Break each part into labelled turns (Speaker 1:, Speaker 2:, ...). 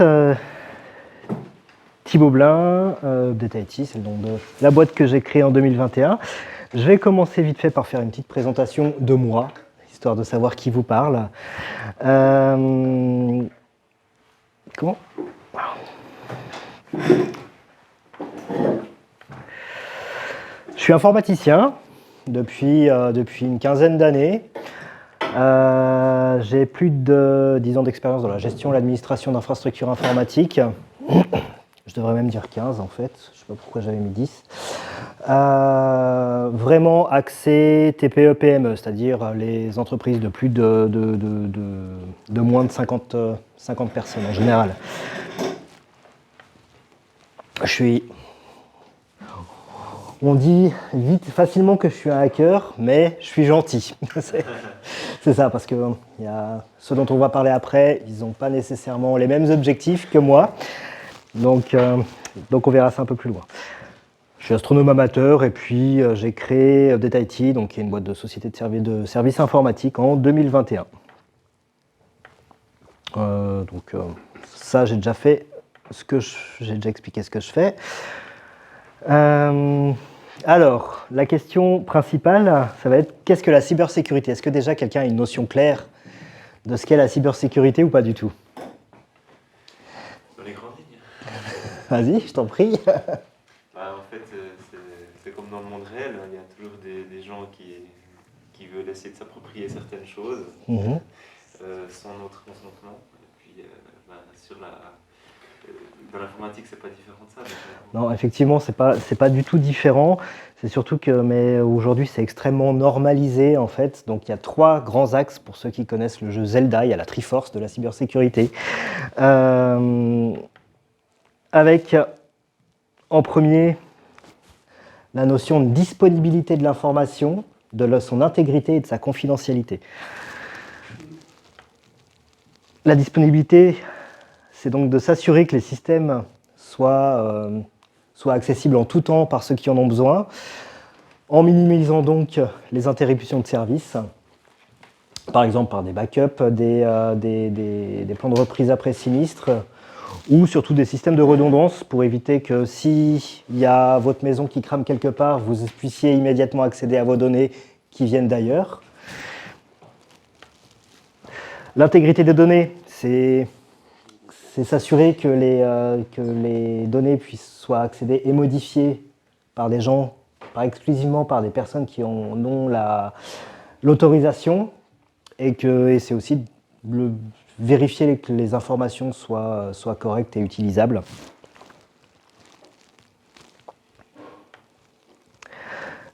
Speaker 1: Euh, Thibaut Blin, Update IT, c'est le nom de la boîte que j'ai créée en 2021. Je vais commencer vite fait par faire une petite présentation de moi, histoire de savoir qui vous parle. Comment ? Je suis informaticien depuis une quinzaine d'années. J'ai plus de 10 ans d'expérience dans la gestion et l'administration d'infrastructures informatiques. Je devrais même dire 15 en fait, je ne sais pas pourquoi j'avais mis 10. Vraiment axé TPE-PME, c'est-à-dire les entreprises de plus de moins de 50 personnes en général. On dit vite, facilement que je suis un hacker, mais je suis gentil. C'est ça, parce que ceux dont on va parler après, ils n'ont pas nécessairement les mêmes objectifs que moi. Donc on verra ça un peu plus loin. Je suis astronome amateur et puis j'ai créé Update IT, donc qui est une boîte de société de services informatiques en 2021. Ça, j'ai déjà expliqué ce que je fais. Alors, la question principale, ça va être qu'est-ce que la cybersécurité ? Est-ce que déjà quelqu'un a une notion claire de ce qu'est la cybersécurité ou pas du tout ?
Speaker 2: Dans les grandes lignes.
Speaker 1: Vas-y, je t'en prie.
Speaker 2: En fait, c'est comme dans le monde réel, il y a toujours des gens qui veulent essayer de s'approprier certaines choses sans notre consentement. Et puis, dans l'informatique, c'est pas différent de ça.
Speaker 1: Non, effectivement, c'est pas du tout différent. C'est surtout que, mais aujourd'hui, c'est extrêmement normalisé en fait. Donc, il y a 3 grands axes pour ceux qui connaissent le jeu Zelda. Il y a la Triforce de la cybersécurité, avec en premier la notion de disponibilité de l'information, de son intégrité et de sa confidentialité. La disponibilité, c'est donc de s'assurer que les systèmes soient accessibles en tout temps par ceux qui en ont besoin, en minimisant donc les interruptions de service, par exemple par des backups, des plans de reprise après sinistre, ou surtout des systèmes de redondance pour éviter que s'il y a votre maison qui crame quelque part, vous puissiez immédiatement accéder à vos données qui viennent d'ailleurs. L'intégrité des données, c'est s'assurer que les données soient accédées et modifiées par des gens, exclusivement par des personnes qui en ont l'autorisation, et c'est aussi vérifier que les informations soient correctes et utilisables.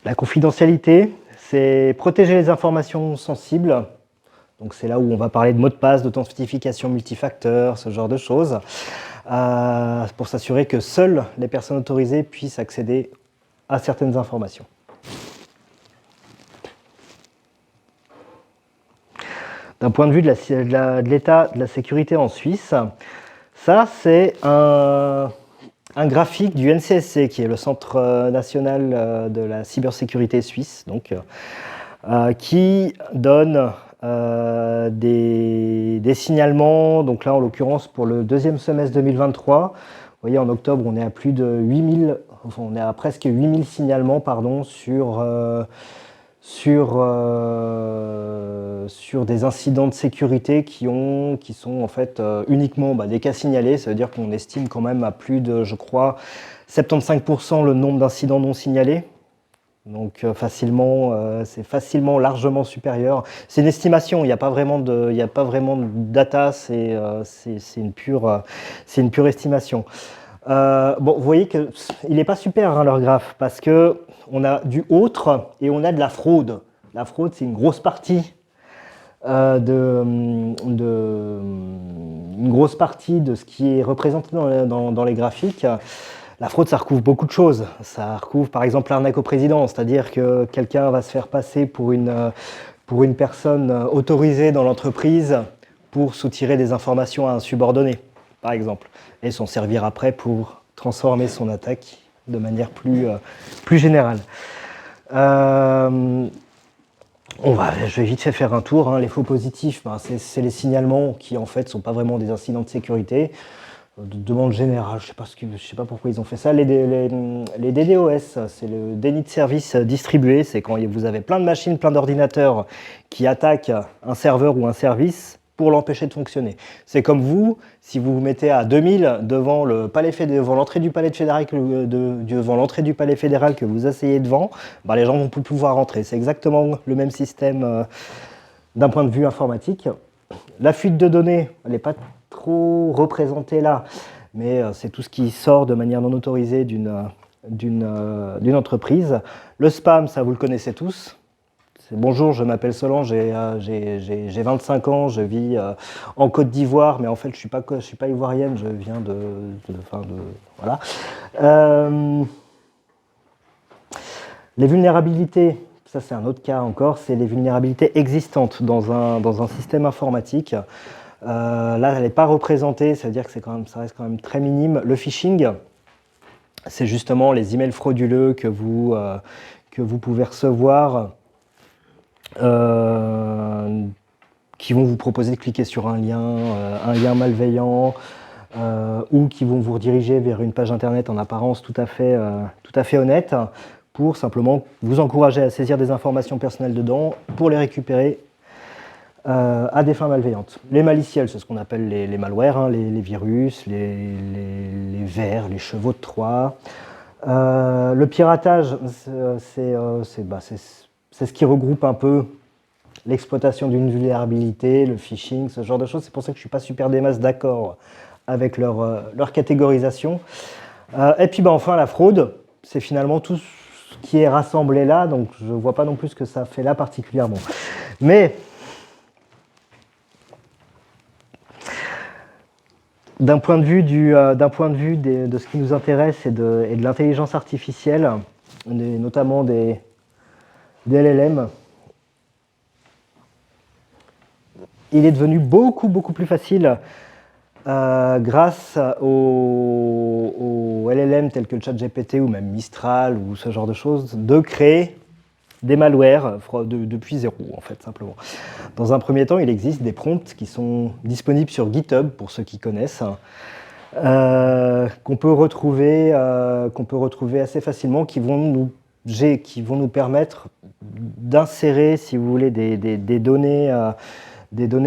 Speaker 1: La confidentialité, c'est protéger les informations sensibles. Donc c'est là où on va parler de mots de passe, d'authentification multifacteur, ce genre de choses, pour s'assurer que seules les personnes autorisées puissent accéder à certaines informations. D'un point de vue de l'état de la sécurité en Suisse, ça c'est un graphique du NCSC, qui est le Centre national de la cybersécurité suisse, donc, qui donne des signalements. Donc là, en l'occurrence, pour le deuxième semestre 2023, vous voyez, en octobre, on est à plus de 8000, on est à presque 8000 signalements sur des incidents de sécurité qui sont en fait uniquement des cas signalés. Ça veut dire qu'on estime quand même à plus de, je crois, 75% le nombre d'incidents non signalés. Donc c'est facilement largement supérieur. C'est une estimation, il n'y a pas vraiment de data, c'est une pure estimation. Vous voyez qu'il n'est pas super leur graphe, parce qu'on a du autre et on a de la fraude. La fraude, c'est une grosse partie une grosse partie de ce qui est représenté dans les graphiques. La fraude, ça recouvre beaucoup de choses. Ça recouvre par exemple l'arnaque au président, c'est-à-dire que quelqu'un va se faire passer pour une personne autorisée dans l'entreprise pour soutirer des informations à un subordonné, par exemple, et s'en servir après pour transformer son attaque de manière plus générale. Je vais vite fait faire un tour. Les faux positifs, c'est les signalements qui en fait ne sont pas vraiment des incidents de sécurité. de demande générale, je sais pas pourquoi ils ont fait ça. Les DDoS, c'est le déni de service distribué, c'est quand vous avez plein de machines, plein d'ordinateurs qui attaquent un serveur ou un service pour l'empêcher de fonctionner. C'est comme vous, si vous vous mettez à 2000 devant l'entrée du palais fédéral, devant l'entrée du palais fédéral que vous asseyez devant, bah, les gens vont plus pouvoir rentrer. C'est exactement le même système d'un point de vue informatique. La fuite de données, elle n'est pas trop représentée là, mais c'est tout ce qui sort de manière non autorisée d'une entreprise. Le spam, ça vous le connaissez tous. Bonjour, je m'appelle Solange, j'ai 25 ans, je vis en Côte d'Ivoire, mais en fait je suis pas ivoirienne, je viens voilà. Les vulnérabilités, ça c'est un autre cas encore, c'est les vulnérabilités existantes dans un système informatique. Là, elle n'est pas représentée, ça veut dire que ça reste quand même très minime. Le phishing, c'est justement les emails frauduleux que vous pouvez recevoir, qui vont vous proposer de cliquer sur un lien malveillant, ou qui vont vous rediriger vers une page internet en apparence tout à fait honnête, pour simplement vous encourager à saisir des informations personnelles dedans, pour les récupérer à des fins malveillantes. Les maliciels, c'est ce qu'on appelle les malwares, hein, les virus, les vers, les chevaux de Troie. Le piratage, c'est ce qui regroupe un peu l'exploitation d'une vulnérabilité, le phishing, ce genre de choses. C'est pour ça que je ne suis pas super des masses d'accord avec leur catégorisation. Et puis enfin, la fraude, c'est finalement tout ce qui est rassemblé là, donc je ne vois pas non plus ce que ça fait là particulièrement. Mais d'un point de vue de ce qui nous intéresse et de l'intelligence artificielle, notamment des LLM, il est devenu beaucoup plus facile grâce aux LLM tels que le ChatGPT ou même Mistral ou ce genre de choses, de créer des malwares depuis zéro, en fait, simplement. Dans un premier temps, il existe des prompts qui sont disponibles sur GitHub, pour ceux qui connaissent, qu'on peut retrouver assez facilement, qui vont nous permettre d'insérer, si vous voulez, des données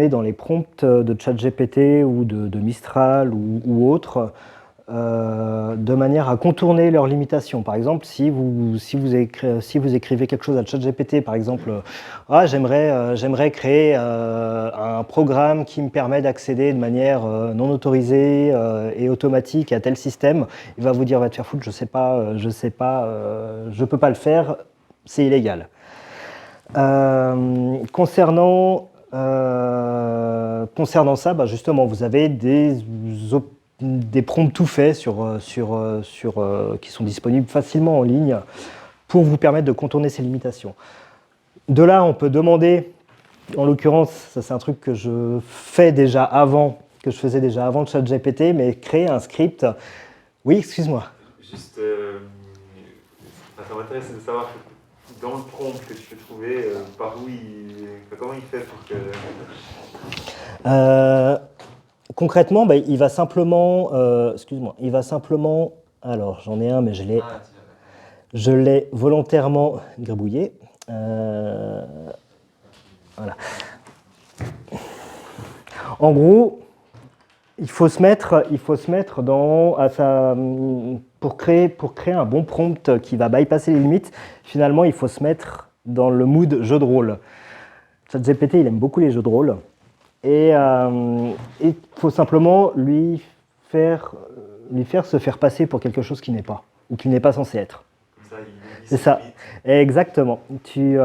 Speaker 1: dans les prompts de ChatGPT ou de Mistral ou autres, de manière à contourner leurs limitations. Par exemple, si vous écrivez quelque chose à ChatGPT, par exemple, j'aimerais créer un programme qui me permet d'accéder de manière non autorisée et automatique à tel système, il va vous dire, va te faire foutre, je peux pas le faire, c'est illégal. Concernant ça, justement, vous avez des prompts tout faits qui sont disponibles facilement en ligne pour vous permettre de contourner ces limitations. De là, on peut demander, en l'occurrence, ça c'est un truc que je faisais déjà avant le ChatGPT, mais créer un script. Oui, excuse-moi.
Speaker 2: Juste, ça m'intéresse de savoir dans le prompt que tu peux trouver, comment il fait pour que...
Speaker 1: Concrètement, il va simplement, alors j'en ai un, mais je l'ai volontairement gribouillé. Voilà. En gros, il faut se mettre pour créer un bon prompt qui va bypasser les limites. Finalement, il faut se mettre dans le mood jeu de rôle. ChatGPT, il aime beaucoup les jeux de rôle. Et il faut simplement lui faire se faire passer pour quelque chose qui n'est pas, ou qui n'est pas censé être. C'est ça, exactement. Tu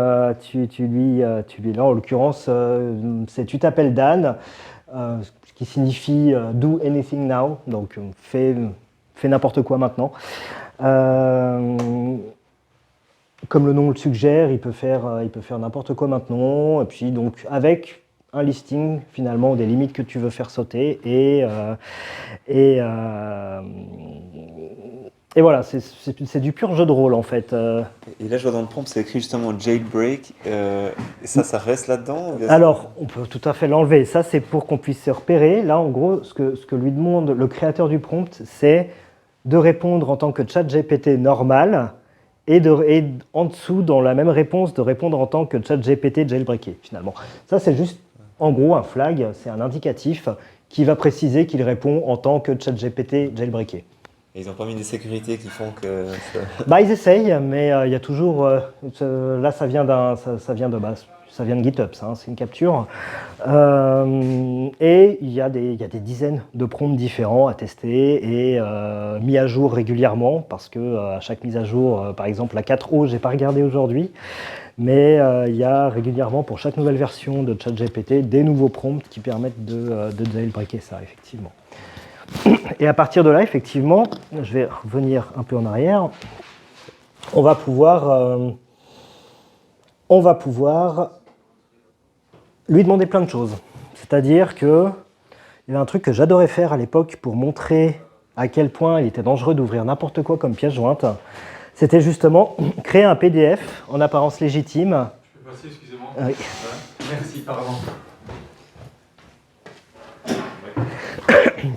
Speaker 1: lui, là en l'occurrence, tu t'appelles Dan, ce qui signifie do anything now, donc fais n'importe quoi maintenant. Comme le nom le suggère, il peut faire n'importe quoi maintenant, et puis donc avec un listing finalement des limites que tu veux faire sauter et Et voilà, c'est du pur jeu de rôle en fait.
Speaker 2: Et là, je vois dans le prompt, c'est écrit justement jailbreak. Et ça reste là-dedans ou bien
Speaker 1: Alors, on peut tout à fait l'enlever. Ça, c'est pour qu'on puisse se repérer. Là, en gros, ce que lui demande le créateur du prompt, c'est de répondre en tant que chat GPT normal et en dessous, dans la même réponse, de répondre en tant que chat GPT jailbreaké, finalement. Ça, c'est juste, en gros, un flag, c'est un indicatif qui va préciser qu'il répond en tant que chat GPT jailbreaké.
Speaker 2: Et ils n'ont pas mis des sécurités qui font que
Speaker 1: Bah, ils essayent, mais il y a toujours. Là, ça vient de base. Ça vient de GitHub, ça, hein, c'est une capture. Et il y a des dizaines de prompts différents à tester et mis à jour régulièrement, parce que à chaque mise à jour, par exemple la 4O, je n'ai pas regardé aujourd'hui, mais il y a régulièrement pour chaque nouvelle version de ChatGPT des nouveaux prompts qui permettent de jailbreaker ça, effectivement. Et à partir de là, effectivement, je vais revenir un peu en arrière, on va pouvoir lui demander plein de choses. C'est-à-dire qu'il y avait un truc que j'adorais faire à l'époque pour montrer à quel point il était dangereux d'ouvrir n'importe quoi comme pièce jointe. C'était justement créer un PDF en apparence légitime.
Speaker 3: Je peux passer, excusez-moi.
Speaker 1: Oui.
Speaker 3: Merci, pardon.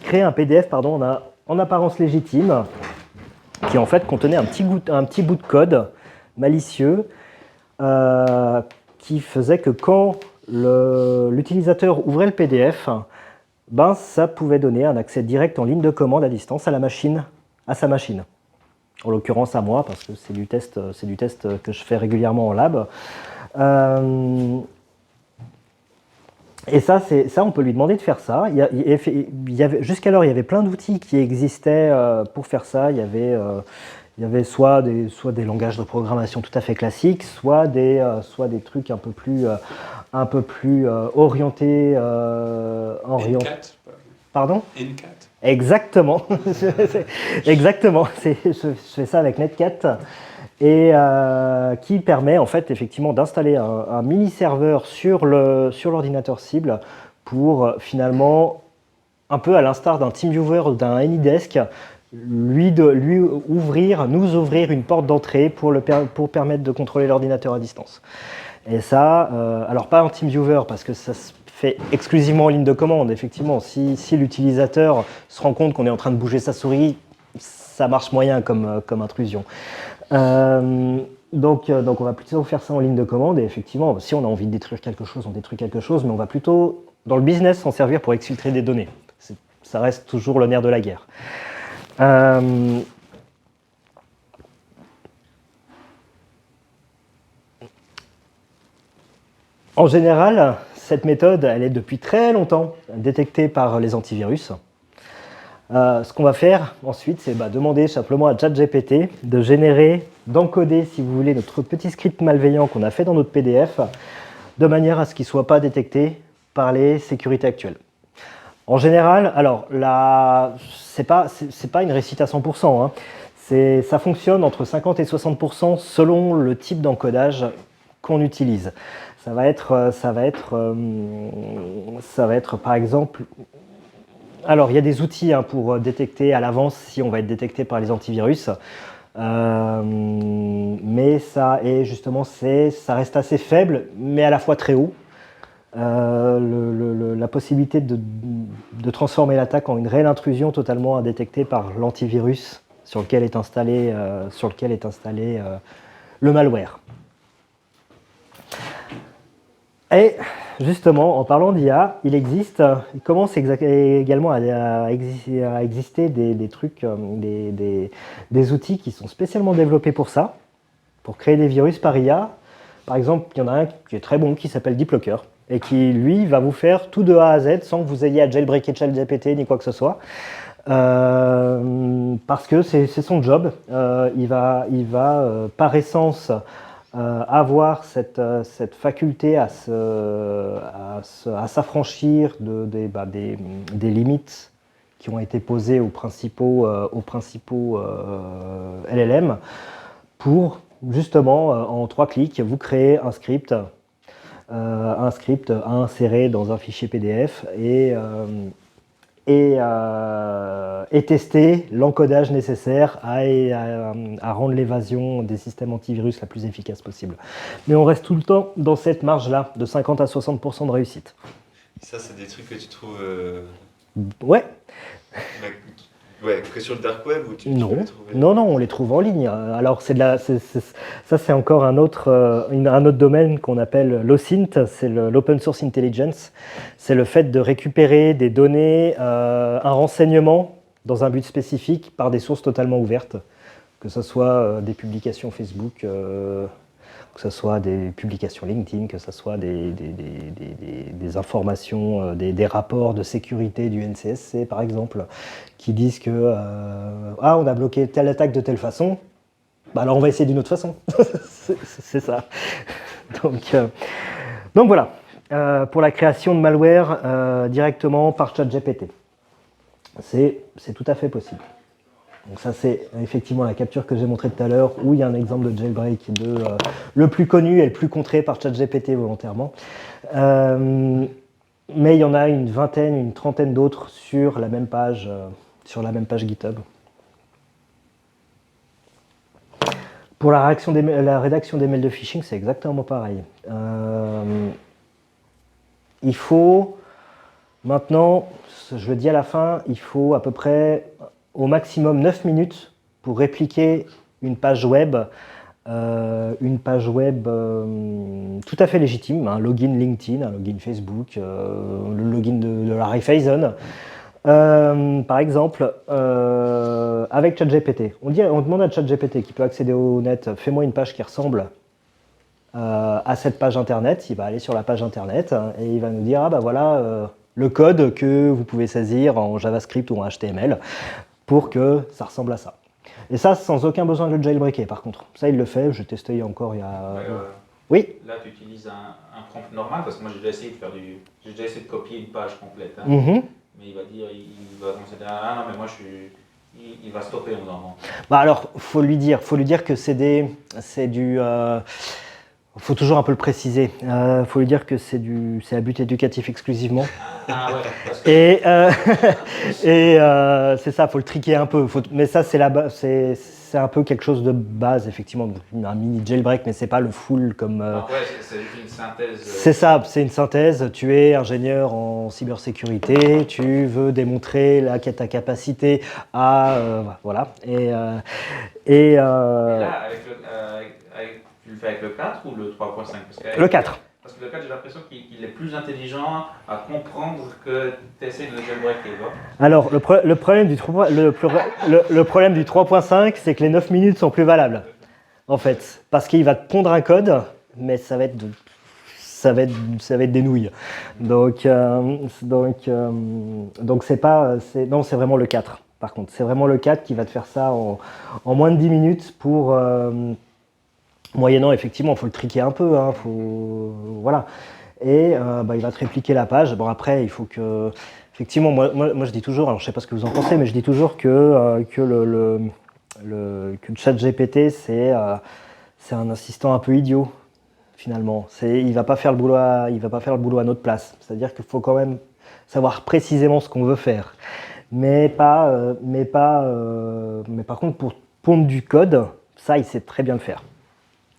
Speaker 1: Créer un PDF en apparence légitime qui en fait contenait un petit bout de code malicieux qui faisait que quand l'utilisateur ouvrait le PDF, ben, ça pouvait donner un accès direct en ligne de commande à distance à sa machine. En l'occurrence à moi, parce que c'est du test que je fais régulièrement en lab. Et ça, on peut lui demander de faire ça. Jusqu'alors, il y avait plein d'outils qui existaient pour faire ça. Il y avait soit des langages de programmation tout à fait classiques, soit des trucs un peu plus orientés.
Speaker 3: NCAT.
Speaker 1: Pardon ?
Speaker 3: NCAT.
Speaker 1: Exactement. Exactement. Je fais ça avec Netcat. Et qui permet en fait effectivement d'installer un mini serveur sur l'ordinateur cible pour finalement, un peu à l'instar d'un TeamViewer ou d'un AnyDesk, nous ouvrir une porte d'entrée pour permettre de contrôler l'ordinateur à distance. Et ça, alors pas en TeamViewer parce que ça se fait exclusivement en ligne de commande. Effectivement, si l'utilisateur se rend compte qu'on est en train de bouger sa souris, ça marche moyen comme intrusion. Donc on va plutôt faire ça en ligne de commande et effectivement, si on a envie de détruire quelque chose, on détruit quelque chose, mais on va plutôt, dans le business, s'en servir pour exfiltrer des données. Ça reste toujours le nerf de la guerre. En général, cette méthode, elle est depuis très longtemps détectée par les antivirus. Ce qu'on va faire ensuite, c'est demander simplement à ChatGPT de générer, d'encoder, si vous voulez, notre petit script malveillant qu'on a fait dans notre PDF, de manière à ce qu'il ne soit pas détecté par les sécurités actuelles. En général, alors là, c'est pas une réussite à 100%. Hein. Ça fonctionne entre 50 et 60% selon le type d'encodage qu'on utilise. Ça va être par exemple. Alors, il y a des outils pour détecter à l'avance si on va être détecté par les antivirus, mais ça reste assez faible, mais à la fois très haut. La possibilité de transformer l'attaque en une réelle intrusion totalement indétectée par l'antivirus sur lequel est installé le malware. Et justement, en parlant d'IA, il commence également à exister des trucs, des outils qui sont spécialement développés pour ça, pour créer des virus par IA. Par exemple, il y en a un qui est très bon, qui s'appelle DeepLocker, et qui, lui, va vous faire tout de A à Z sans que vous ayez à jailbreaker ChatGPT ni quoi que ce soit. Parce que c'est son job. Il va par essence, avoir cette faculté à s'affranchir des limites qui ont été posées aux principaux LLM pour justement en 3 clics vous créer un script à insérer dans un fichier PDF et et tester l'encodage nécessaire à rendre l'évasion des systèmes antivirus la plus efficace possible. Mais on reste tout le temps dans cette marge-là, de 50 à 60% de réussite.
Speaker 2: Ça, c'est des trucs que tu trouves...
Speaker 1: Ouais.
Speaker 2: Ouais, que sur le dark web ou tu
Speaker 1: Non.
Speaker 2: peux les trouver?
Speaker 1: Non, on les trouve en ligne. Alors ça c'est encore un autre domaine qu'on appelle l'OSINT, c'est l'Open Source Intelligence. C'est le fait de récupérer des données, un renseignement dans un but spécifique par des sources totalement ouvertes, que ce soit des publications Facebook, que ce soit des publications LinkedIn, que ce soit des informations, des rapports de sécurité du NCSC par exemple, qui disent que on a bloqué telle attaque de telle façon, bah alors on va essayer d'une autre façon. C'est ça. Donc voilà, pour la création de malware directement par ChatGPT. C'est tout à fait possible. Donc ça c'est effectivement la capture que j'ai montrée tout à l'heure, où il y a un exemple de jailbreak le plus connu et le plus contré par ChatGPT volontairement. Mais il y en a une vingtaine, une trentaine d'autres sur la même page GitHub. Pour la rédaction des mails de phishing, c'est exactement pareil. Il faut, maintenant, je le dis à la fin, il faut à peu près au maximum 9 minutes pour répliquer une page web tout à fait légitime, un login LinkedIn, un login Facebook, le login de la Raiffeisen. Par exemple, avec ChatGPT, on demande à ChatGPT qui peut accéder au net, fais-moi une page qui ressemble à cette page internet. Il va aller sur la page internet et il va nous dire voilà le code que vous pouvez saisir en JavaScript ou en HTML pour que ça ressemble à ça. Et ça sans aucun besoin de le jailbreaker par contre. Ça il le fait, je testais il y a encore Oui.
Speaker 3: Là tu utilises un prompt normal parce que moi j'ai déjà essayé de copier une page complète.
Speaker 1: Mm-hmm.
Speaker 3: Mais il va dire, il va commencer à dire ah non mais moi il va stopper en disant
Speaker 1: non. Alors faut lui dire que c'est faut toujours un peu le préciser. Faut lui dire que c'est à but éducatif exclusivement.
Speaker 3: Ah ouais. Parce que...
Speaker 1: et c'est ça, faut le triquer un peu. Mais ça c'est un peu quelque chose de base effectivement, un mini jailbreak, mais c'est pas le full comme.
Speaker 3: Ouais, c'est une synthèse.
Speaker 1: C'est ça, c'est une synthèse. Tu es ingénieur en cybersécurité, tu veux démontrer ta capacité à voilà. Et
Speaker 3: là, tu le fais avec le 4 ou le 3.5
Speaker 1: Le 4.
Speaker 3: Parce que le 4, j'ai l'impression qu'il est plus intelligent à comprendre que tu essaies de jailbreaker.
Speaker 1: Alors, le problème du 3.5, c'est que les 9 minutes sont plus valables, en fait. Parce qu'il va te pondre un code, mais ça va être des nouilles. Donc c'est vraiment le 4. Par contre, c'est vraiment le 4 qui va te faire ça en moins de 10 minutes pour... moyennant, effectivement, il faut le triquer un peu, voilà. Et il va te répliquer la page. Bon, après, il faut que... Effectivement, moi je dis toujours, alors je ne sais pas ce que vous en pensez, mais je dis toujours que le ChatGPT, c'est un assistant un peu idiot, finalement. Il ne va pas faire le boulot à notre place. C'est-à-dire qu'il faut quand même savoir précisément ce qu'on veut faire. Mais par contre, pour pondre du code, ça, il sait très bien le faire.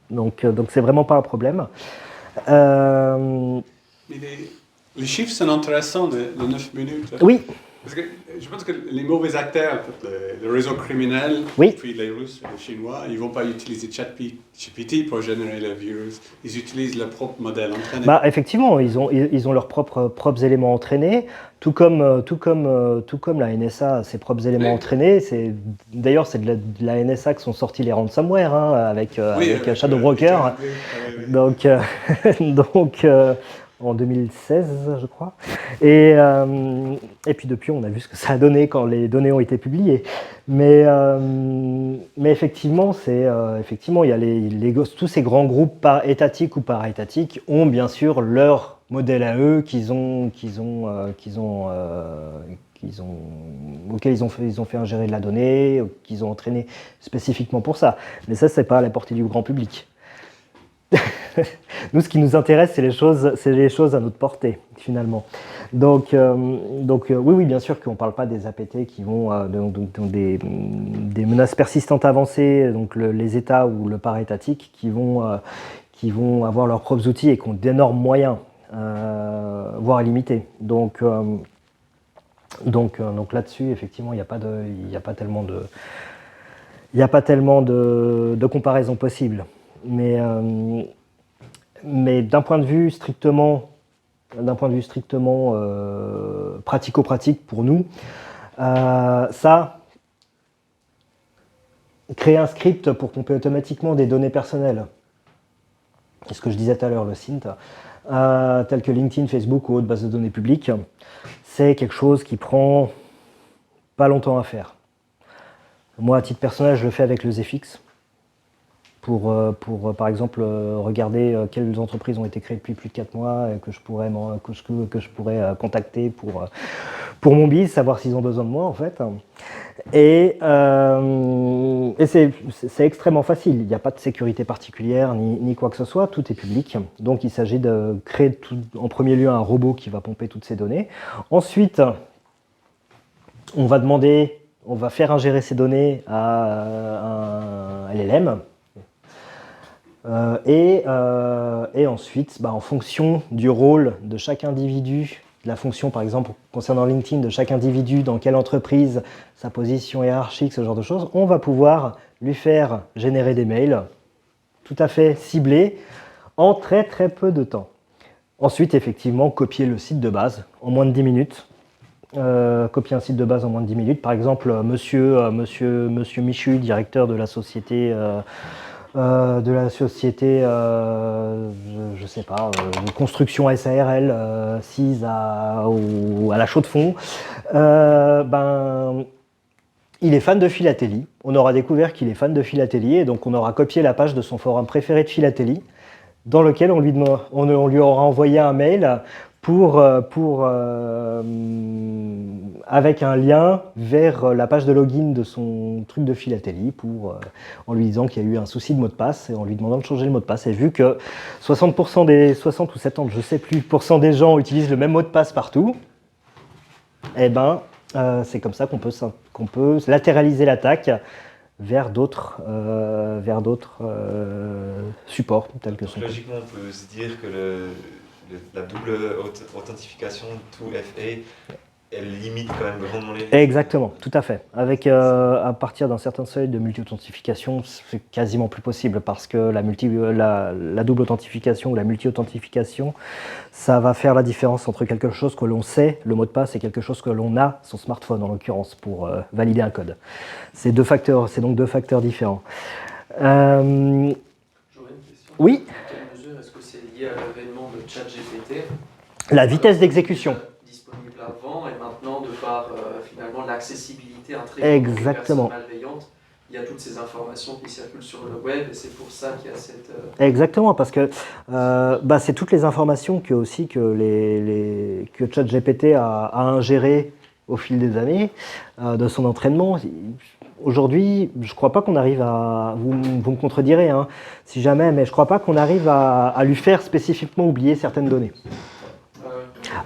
Speaker 1: Donc c'est vraiment pas un problème.
Speaker 4: Mais les chiffres sont intéressants de 9 minutes.
Speaker 1: Oui.
Speaker 4: Parce que je pense que les mauvais acteurs, le réseau criminel, puis les Russes, les Chinois, ils ne vont pas utiliser ChatGPT pour générer le virus. Ils utilisent leur propre modèle entraîné.
Speaker 1: Effectivement, ils ont leurs propres éléments entraînés, tout comme la NSA a ses propres éléments entraînés. D'ailleurs, c'est de la NSA que sont sortis les ransomware avec Shadow Broker. Donc en 2016, je crois. Et puis depuis, on a vu ce que ça a donné quand les données ont été publiées. Mais effectivement, il y a tous ces grands groupes étatiques ou para-étatiques ont bien sûr leur modèle à eux auquel ils ont fait ingérer de la donnée, qu'ils ont entraîné spécifiquement pour ça. Mais ça, c'est pas à la portée du grand public. Nous, ce qui nous intéresse, c'est les choses à notre portée, finalement. Donc oui, bien sûr qu'on ne parle pas des APT qui vont des menaces persistantes avancées, donc les États ou le para-étatique qui vont avoir leurs propres outils et qui ont d'énormes moyens, voire illimités. Donc là-dessus, effectivement, il n'y a pas tellement de comparaison possible. Mais d'un point de vue strictement pratico-pratique pour nous, ça, créer un script pour pomper automatiquement des données personnelles, c'est ce que je disais tout à l'heure, le SINT, tel que LinkedIn, Facebook ou autres bases de données publiques, c'est quelque chose qui prend pas longtemps à faire. Moi, à titre personnel, je le fais avec le ZFX pour par exemple, regarder quelles entreprises ont été créées depuis plus de 4 mois et que je pourrais contacter pour mon biz, savoir s'ils ont besoin de moi, en fait. Et c'est extrêmement facile. Il n'y a pas de sécurité particulière ni quoi que ce soit. Tout est public. Donc, il s'agit de créer en premier lieu un robot qui va pomper toutes ces données. Ensuite, on va faire ingérer ces données à un LLM. Et ensuite, en fonction du rôle de chaque individu, de la fonction par exemple concernant LinkedIn, de chaque individu, dans quelle entreprise, sa position hiérarchique, ce genre de choses, on va pouvoir lui faire générer des mails tout à fait ciblés en très très peu de temps. Ensuite, effectivement, copier le site de base en moins de 10 minutes. Copier un site de base en moins de 10 minutes. Par exemple, monsieur Michu, directeur de la société... je sais pas, de construction SARL, CIS à la Chaux-de-Fonds, il est fan de philatélie. On aura découvert qu'il est fan de philatélie et donc on aura copié la page de son forum préféré de philatélie dans lequel on lui aura envoyé un mail avec un lien vers la page de login de son truc de philatélie en lui disant qu'il y a eu un souci de mot de passe et en lui demandant de changer le mot de passe. Et vu que 60 ou 70, je sais plus, des gens utilisent le même mot de passe partout, c'est comme ça qu'on peut latéraliser l'attaque vers d'autres supports tels que son.
Speaker 2: Logiquement, on peut se dire que la double authentification 2FA, elle limite quand même grandement les risques.
Speaker 1: Exactement, tout à fait. Avec, à partir d'un certain seuil de multi-authentification, c'est quasiment plus possible parce que la double authentification ou la multi-authentification, ça va faire la différence entre quelque chose que l'on sait, le mot de passe, et quelque chose que l'on a, son smartphone en l'occurrence, pour valider un code. C'est donc deux facteurs différents.
Speaker 5: J'aurais une question.
Speaker 1: Oui.
Speaker 5: Dans quelle mesure est-ce que c'est lié à l'avènement de ChatGPT?
Speaker 1: La vitesse d'exécution.
Speaker 5: Disponible avant et maintenant, de par finalement l'accessibilité intrinsèque des
Speaker 1: Exactement.
Speaker 5: personnes malveillantes, il y a toutes ces informations qui circulent sur le web et c'est pour ça qu'il y a cette...
Speaker 1: Exactement, parce que c'est toutes les informations que ChatGPT a ingérées au fil des années de son entraînement. Aujourd'hui, je ne crois pas qu'on arrive à... Vous me contredirez, hein, si jamais, mais je ne crois pas qu'on arrive à lui faire spécifiquement oublier certaines données.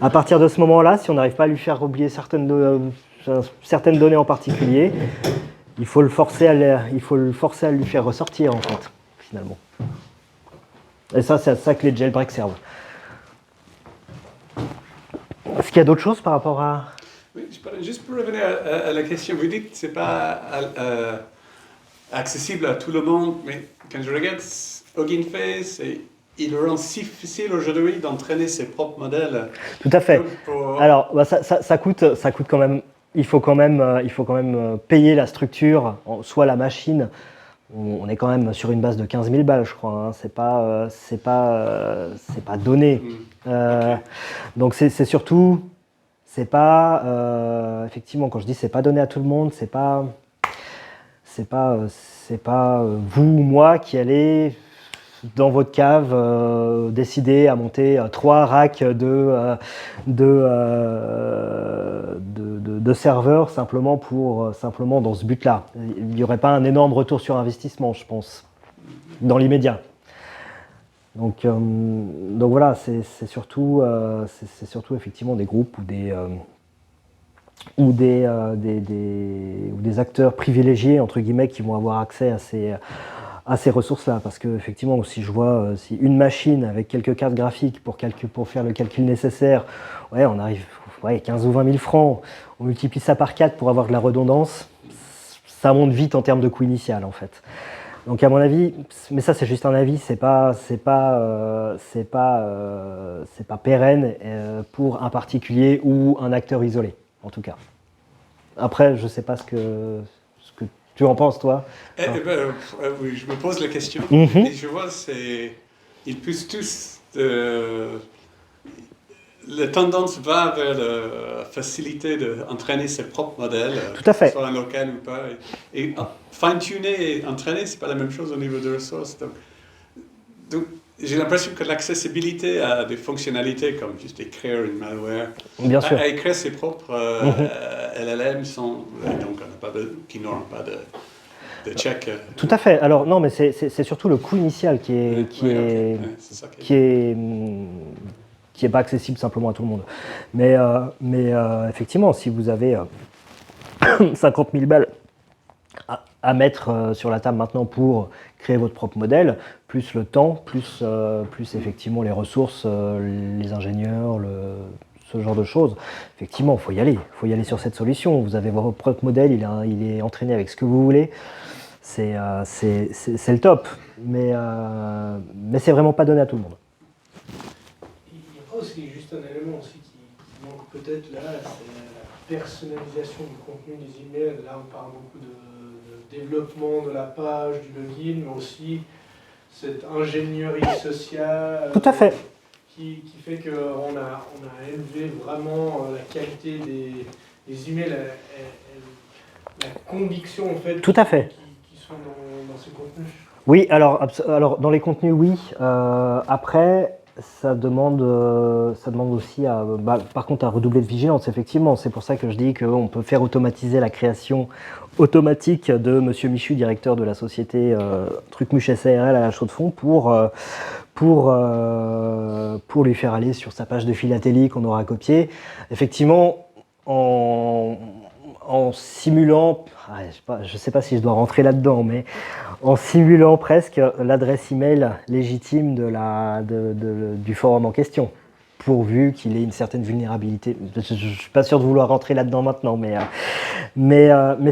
Speaker 1: À partir de ce moment-là, si on n'arrive pas à lui faire oublier certaines données en particulier, il faut le forcer à lui faire ressortir, en fait, finalement. Et ça, c'est à ça que les jailbreaks servent. Est-ce qu'il y a d'autres choses par rapport à...
Speaker 4: Oui, juste pour revenir à la question, vous dites que ce n'est pas accessible à tout le monde, mais quand je regarde Hugging Face, il rend si difficile aujourd'hui d'entraîner ses propres modèles.
Speaker 1: Tout à fait. Alors, ça coûte quand même. Il faut quand même payer la structure, soit la machine. On est quand même sur une base de 15 000 balles, je crois. Hein. C'est pas donné.
Speaker 4: Okay.
Speaker 1: Donc c'est surtout, c'est pas effectivement quand je dis c'est pas donné à tout le monde, c'est pas vous ou moi qui allez dans votre cave décider à monter 3 racks de serveurs simplement dans ce but-là. Il n'y aurait pas un énorme retour sur investissement, je pense, dans l'immédiat. Donc voilà, c'est surtout effectivement des groupes ou des acteurs privilégiés, entre guillemets, qui vont avoir accès à ces ressources-là. Parce que effectivement, si je vois si une machine avec quelques cartes graphiques pour faire le calcul nécessaire, ouais, on arrive 15 ou 20 000 francs, on multiplie ça par 4 pour avoir de la redondance, ça monte vite en termes de coût initial, en fait. Donc à mon avis, mais ça c'est juste un avis, c'est pas pérenne pour un particulier ou un acteur isolé, en tout cas. Après, je sais pas ce que tu en penses, toi.
Speaker 4: Oui, je me pose la question.
Speaker 1: Mm-hmm.
Speaker 4: Et je vois, ils poussent tous. La tendance va vers la facilité d'entraîner ses propres modèles,
Speaker 1: Tout à fait.
Speaker 4: Que ce soit un local ou pas. Et fine-tuner et entraîner, c'est pas la même chose au niveau des ressources. Donc j'ai l'impression que l'accessibilité à des fonctionnalités comme juste écrire une malware,
Speaker 1: bien sûr,
Speaker 4: à écrire ses propres LLM qui n'auront pas de check.
Speaker 1: Tout à fait. Alors non, mais c'est surtout le coût initial qui est pas accessible simplement à tout le monde. Mais effectivement, si vous avez 50 000 balles à mettre sur la table maintenant pour créer votre propre modèle, plus le temps, plus effectivement les ressources, les ingénieurs, ce genre de choses, effectivement, il faut y aller sur cette solution. Vous avez votre propre modèle, il est entraîné avec ce que vous voulez, c'est le top, mais c'est vraiment pas donné à tout le monde.
Speaker 6: Aussi juste un élément aussi qui manque peut-être là, c'est la personnalisation du contenu des emails. Là, on parle beaucoup de développement de la page, du login, mais aussi cette ingénierie sociale.
Speaker 1: Tout à fait.
Speaker 6: Qui fait qu'on a élevé vraiment la qualité des emails, la conviction en fait.
Speaker 1: Tout à fait.
Speaker 6: Qui sont dans ces contenus.
Speaker 1: Oui, alors dans les contenus, oui. Après. Ça demande aussi par contre à redoubler de vigilance, effectivement. C'est pour ça que je dis qu'on peut faire automatiser la création automatique de Monsieur Michu, directeur de la société Trucmuche SARL à la Chaux-de-Fonds, pour lui faire aller sur sa page de philatélie qu'on aura copiée. Effectivement, en simulant, je ne sais pas si je dois rentrer là-dedans, mais en simulant presque l'adresse email légitime du forum en question, pourvu qu'il ait une certaine vulnérabilité. Je ne suis pas sûr de vouloir rentrer là-dedans maintenant, mais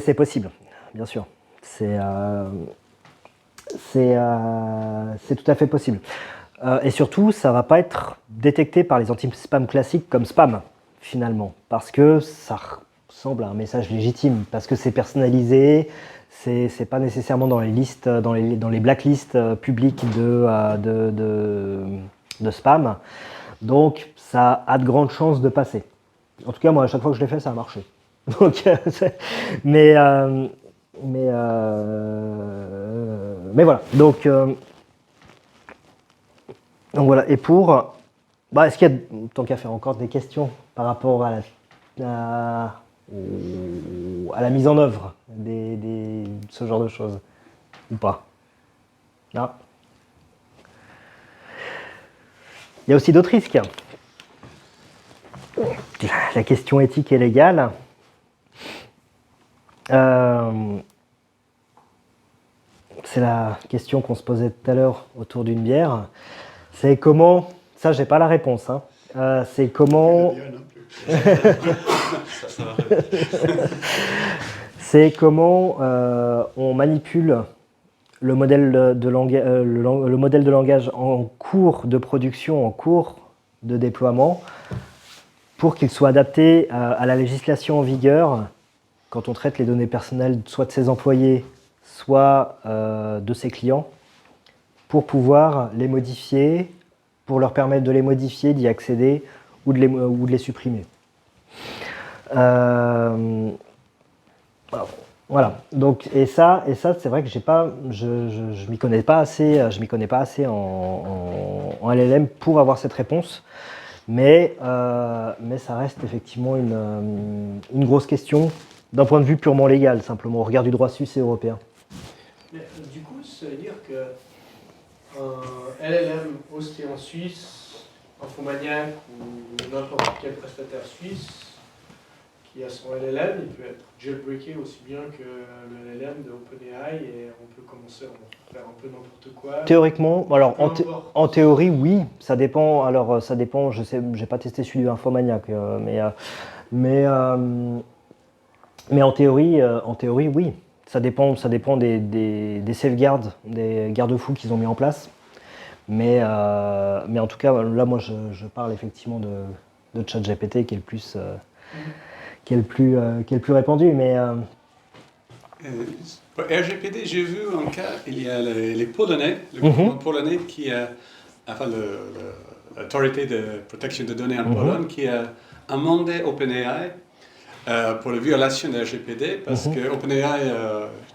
Speaker 1: c'est possible, bien sûr. C'est tout à fait possible. Et surtout, ça ne va pas être détecté par les anti-spam classiques comme spam, finalement, parce que ça ressemble à un message légitime, parce que c'est personnalisé, c'est pas nécessairement dans les listes, dans les blacklists publiques de spam, donc ça a de grandes chances de passer. En tout cas, moi, à chaque fois que je l'ai fait, ça a marché. Donc, mais voilà. Donc voilà. Et pour, est-ce qu'il y a, tant qu'à faire, encore des questions par rapport à la mise en œuvre de ce genre de choses, ou pas? Non. Il y a aussi d'autres risques. La question éthique et légale. C'est la question qu'on se posait tout à l'heure autour d'une bière. C'est comment... Ça, j'ai pas la réponse. Hein. C'est comment... C'est comment on manipule le modèle de langage en cours de production, en cours de déploiement, pour qu'il soit adapté à la législation en vigueur quand on traite les données personnelles soit de ses employés, soit de ses clients, pour pouvoir les modifier, pour leur permettre de les modifier, d'y accéder ou de les supprimer. Voilà. Donc, et ça, c'est vrai que je m'y connais pas assez. Je m'y connais pas assez en LLM pour avoir cette réponse. Mais ça reste effectivement une grosse question d'un point de vue purement légal, simplement au regard du droit suisse et européen.
Speaker 6: Mais, du coup, ça veut dire que un LLM hosté en Suisse, Infomaniac ou n'importe quel prestataire suisse qui a son LLM, il peut être jailbreaké aussi bien que le LLM de OpenAI et on peut commencer à faire un peu n'importe quoi.
Speaker 1: Théoriquement, alors
Speaker 6: Peu importe.
Speaker 1: en théorie, oui, ça dépend. Alors, ça dépend. Je sais, j'ai pas testé celui d'Infomaniac, mais en théorie, oui. Ça dépend des safeguards, des garde-fous qu'ils ont mis en place. Mais en tout cas, là, moi, je parle effectivement de ChatGPT qui est le plus répandu. Mais
Speaker 4: Pour RGPD, j'ai vu un cas, il y a les Polonais, le gouvernement polonais qui a, enfin l'autorité de protection des données en Pologne qui a amendé OpenAI pour la violation de RGPD parce que OpenAI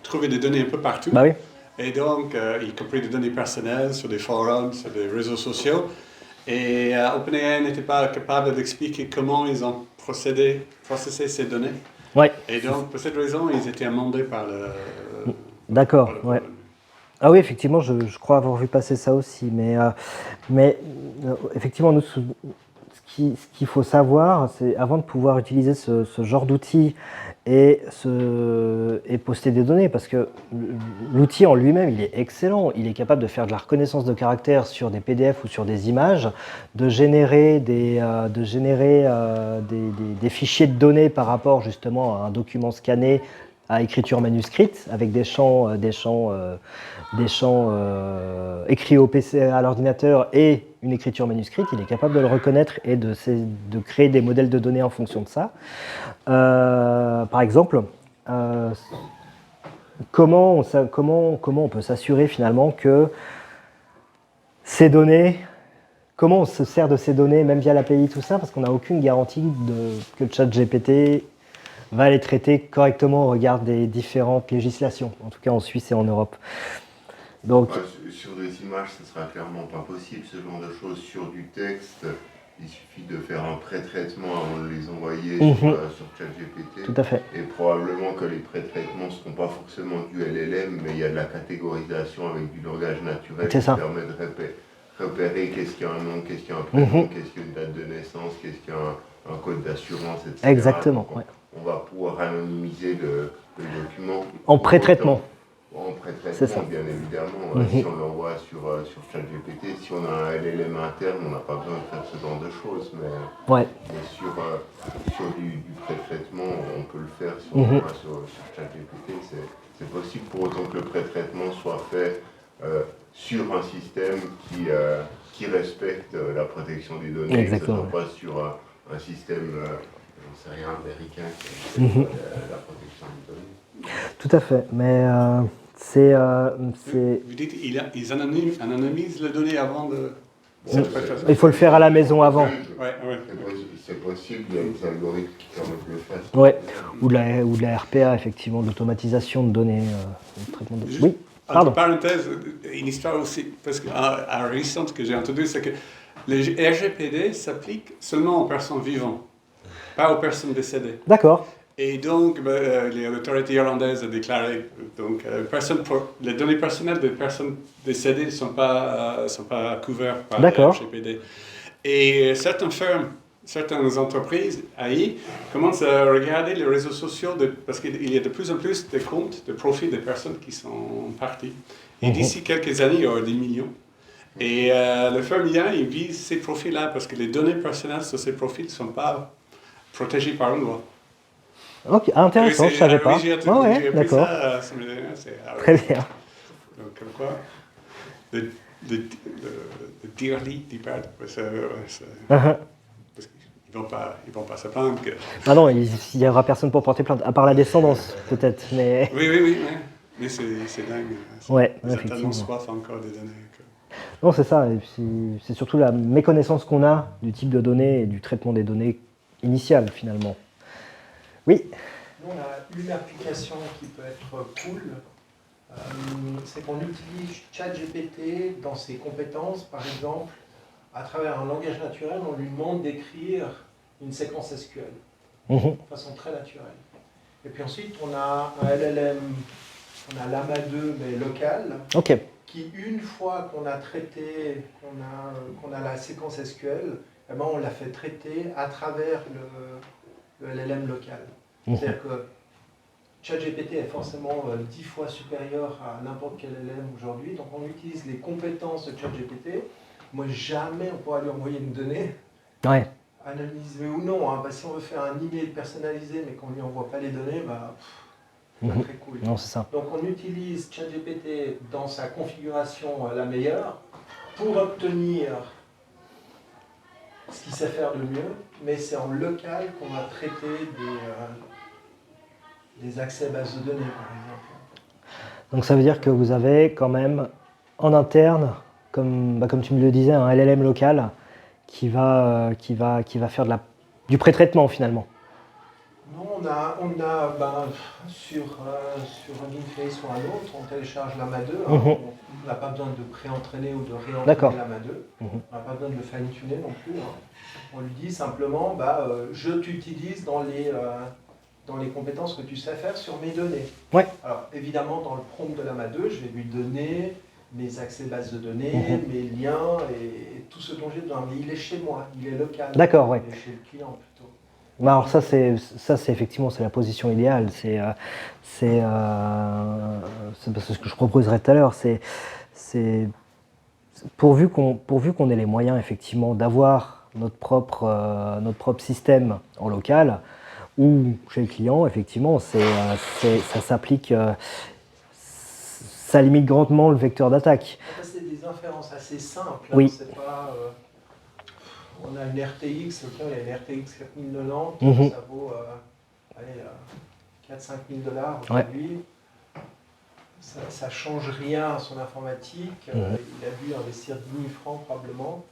Speaker 4: trouvait des données un peu partout.
Speaker 1: bah oui,
Speaker 4: Et donc, y compris des données personnelles sur des forums, sur des réseaux sociaux. Et OpenAI n'était pas capable d'expliquer comment ils ont processé ces données.
Speaker 1: ouais,
Speaker 4: Et donc, pour cette raison, ils étaient amendés par le...
Speaker 1: d'accord,
Speaker 4: par le
Speaker 1: ouais.
Speaker 4: Pologne.
Speaker 1: Ah oui, effectivement, je crois avoir vu passer ça aussi. Mais effectivement, nous, ce qu'il faut savoir, c'est avant de pouvoir utiliser ce genre d'outil et poster des données, parce que l'outil en lui-même, il est excellent. Il est capable de faire de la reconnaissance de caractères sur des PDF ou sur des images, de générer des fichiers de données par rapport justement à un document scanné à écriture manuscrite avec des champs écrits au PC à l'ordinateur et une écriture manuscrite. Il est capable de le reconnaître et de créer des modèles de données en fonction de ça. Par exemple, comment on peut s'assurer finalement que ces données, comment on se sert de ces données, même via l'API, tout ça, parce qu'on n'a aucune garantie que le ChatGPT va les traiter correctement au regard des différentes législations, en tout cas en Suisse et en Europe. Donc,
Speaker 7: sur des images, ce sera clairement pas possible, ce genre de choses. Sur du texte, il suffit de faire un pré-traitement avant de les envoyer sur ChatGPT.
Speaker 1: tout à fait.
Speaker 7: Et probablement que les pré-traitements ne seront pas forcément du LLM, mais il y a de la catégorisation avec du langage naturel
Speaker 1: C'est
Speaker 7: qui
Speaker 1: ça.
Speaker 7: permet de repérer qu'est-ce qu'il y a un nom, qu'est-ce qu'il y a un prénom, qu'est-ce qu'il y a une date de naissance, qu'est-ce qu'il y a un code d'assurance, etc.
Speaker 1: Exactement.
Speaker 7: Donc,
Speaker 1: Ouais.
Speaker 7: on va pouvoir anonymiser le document.
Speaker 1: En pré-traitement.
Speaker 7: En
Speaker 1: C'est ça.
Speaker 7: pré-traitement, bien évidemment. Si on l'envoie sur ChatGPT, si on a un LLM interne, on n'a pas besoin de faire ce genre de choses.
Speaker 1: Ouais.
Speaker 7: Mais sur du pré-traitement, on peut le faire si on l'envoie sur ChatGPT. C'est possible pour autant que le pré-traitement soit fait sur un système qui respecte la protection des données.
Speaker 1: Exactement.
Speaker 7: Que ce soit pas sur un système, j'en sais rien, américain qui respecte la protection des données.
Speaker 1: Tout à fait. Mais
Speaker 4: Vous dites ils anonymisent les données avant de...
Speaker 1: il faut le faire à la maison avant.
Speaker 4: Ouais.
Speaker 7: C'est possible, il y a des algorithmes qui permettent de le faire.
Speaker 1: Ouais. Ou de la RPA, effectivement, de l'automatisation de données. De traitement de... Oui,
Speaker 4: Entre
Speaker 1: pardon.
Speaker 4: parenthèses, une histoire aussi, parce qu'à récente que j'ai entendue, c'est que le RGPD s'applique seulement aux personnes vivantes, pas aux personnes décédées.
Speaker 1: D'accord.
Speaker 4: Et donc, l'autorité irlandaise a déclaré donc les données personnelles des personnes décédées ne sont pas couvertes par le RGPD. Et certaines entreprises AI commencent à regarder les réseaux sociaux parce qu'il y a de plus en plus de comptes, de profils des personnes qui sont parties. Et d'ici quelques années, il y aura des millions. Et le firme IA, il vise ces profils-là parce que les données personnelles sur ces profils ne sont pas protégées par une loi.
Speaker 1: Ok, intéressant, je ne savais pas.
Speaker 4: J'ai
Speaker 1: d'accord. Très bien.
Speaker 4: Donc, comme quoi, le dearly departed, parce qu'ils ne vont pas se plaindre que...
Speaker 1: Ah non, il n'y aura personne pour porter plainte, à part la descendance, peut-être. Mais...
Speaker 4: Oui. Mais c'est dingue.
Speaker 1: Ouais,
Speaker 4: ils ont
Speaker 1: effectivement.
Speaker 4: tellement soif encore des données.
Speaker 1: Non, c'est ça. Et puis, c'est surtout la méconnaissance qu'on a du type de données et du traitement des données initiales, finalement. Oui.
Speaker 6: Nous, on a une application qui peut être cool, c'est qu'on utilise ChatGPT dans ses compétences, par exemple, à travers un langage naturel, on lui demande d'écrire une séquence SQL de façon très naturelle. Et puis ensuite, on a un LLM, on a Llama 2, mais local,
Speaker 1: Ok.
Speaker 6: qui, une fois qu'on a traité, qu'on a la séquence SQL, eh ben, on l'a fait traiter à travers le LLM local. C'est-à-dire que ChatGPT est forcément 10 fois supérieur à n'importe quel LLM aujourd'hui, donc on utilise les compétences de ChatGPT. Moi, jamais on pourra lui envoyer une donnée,
Speaker 1: Ouais.
Speaker 6: analyser ou non. Hein. Bah, si on veut faire un email personnalisé mais qu'on ne lui envoie pas les données, bah, c'est pas très cool.
Speaker 1: Non, c'est ça.
Speaker 6: Donc on utilise ChatGPT dans sa configuration la meilleure pour obtenir ce qu'il sait faire de mieux, mais c'est en local qu'on va traiter des accès bases de données, par exemple.
Speaker 1: Donc ça veut dire que vous avez quand même en interne, comme tu me le disais, un LLM local qui va faire du pré-traitement finalement.
Speaker 6: Non, on a sur un interface ou un autre, on télécharge l'AMA 2, hein, on n'a pas besoin de pré-entraîner ou de réentraîner l'AMA 2, on n'a pas besoin de le fine-tuner non plus. Hein. On lui dit simplement, je t'utilise dans les compétences que tu sais faire sur mes données.
Speaker 1: Ouais.
Speaker 6: Alors évidemment, dans le prompt de l'AMA 2, je vais lui donner mes accès bases de données, mes liens et tout ce dont j'ai besoin. Mais il est chez moi, il est local.
Speaker 1: D'accord, ouais.
Speaker 6: Il est chez le client plutôt.
Speaker 1: Bah alors ça c'est effectivement c'est la position idéale. C'est ce que je proposerais tout à l'heure. C'est pourvu qu'on ait les moyens effectivement d'avoir notre propre système en local ou chez le client, effectivement, ça s'applique, ça limite grandement le vecteur d'attaque.
Speaker 6: C'est des inférences assez simples.
Speaker 1: Oui.
Speaker 6: Hein, c'est pas, on a une RTX, il y a une RTX 4090, ça vaut 4-5 000 $ aujourd'hui. Ça ne change rien à son informatique. Il a dû investir 10 000 francs probablement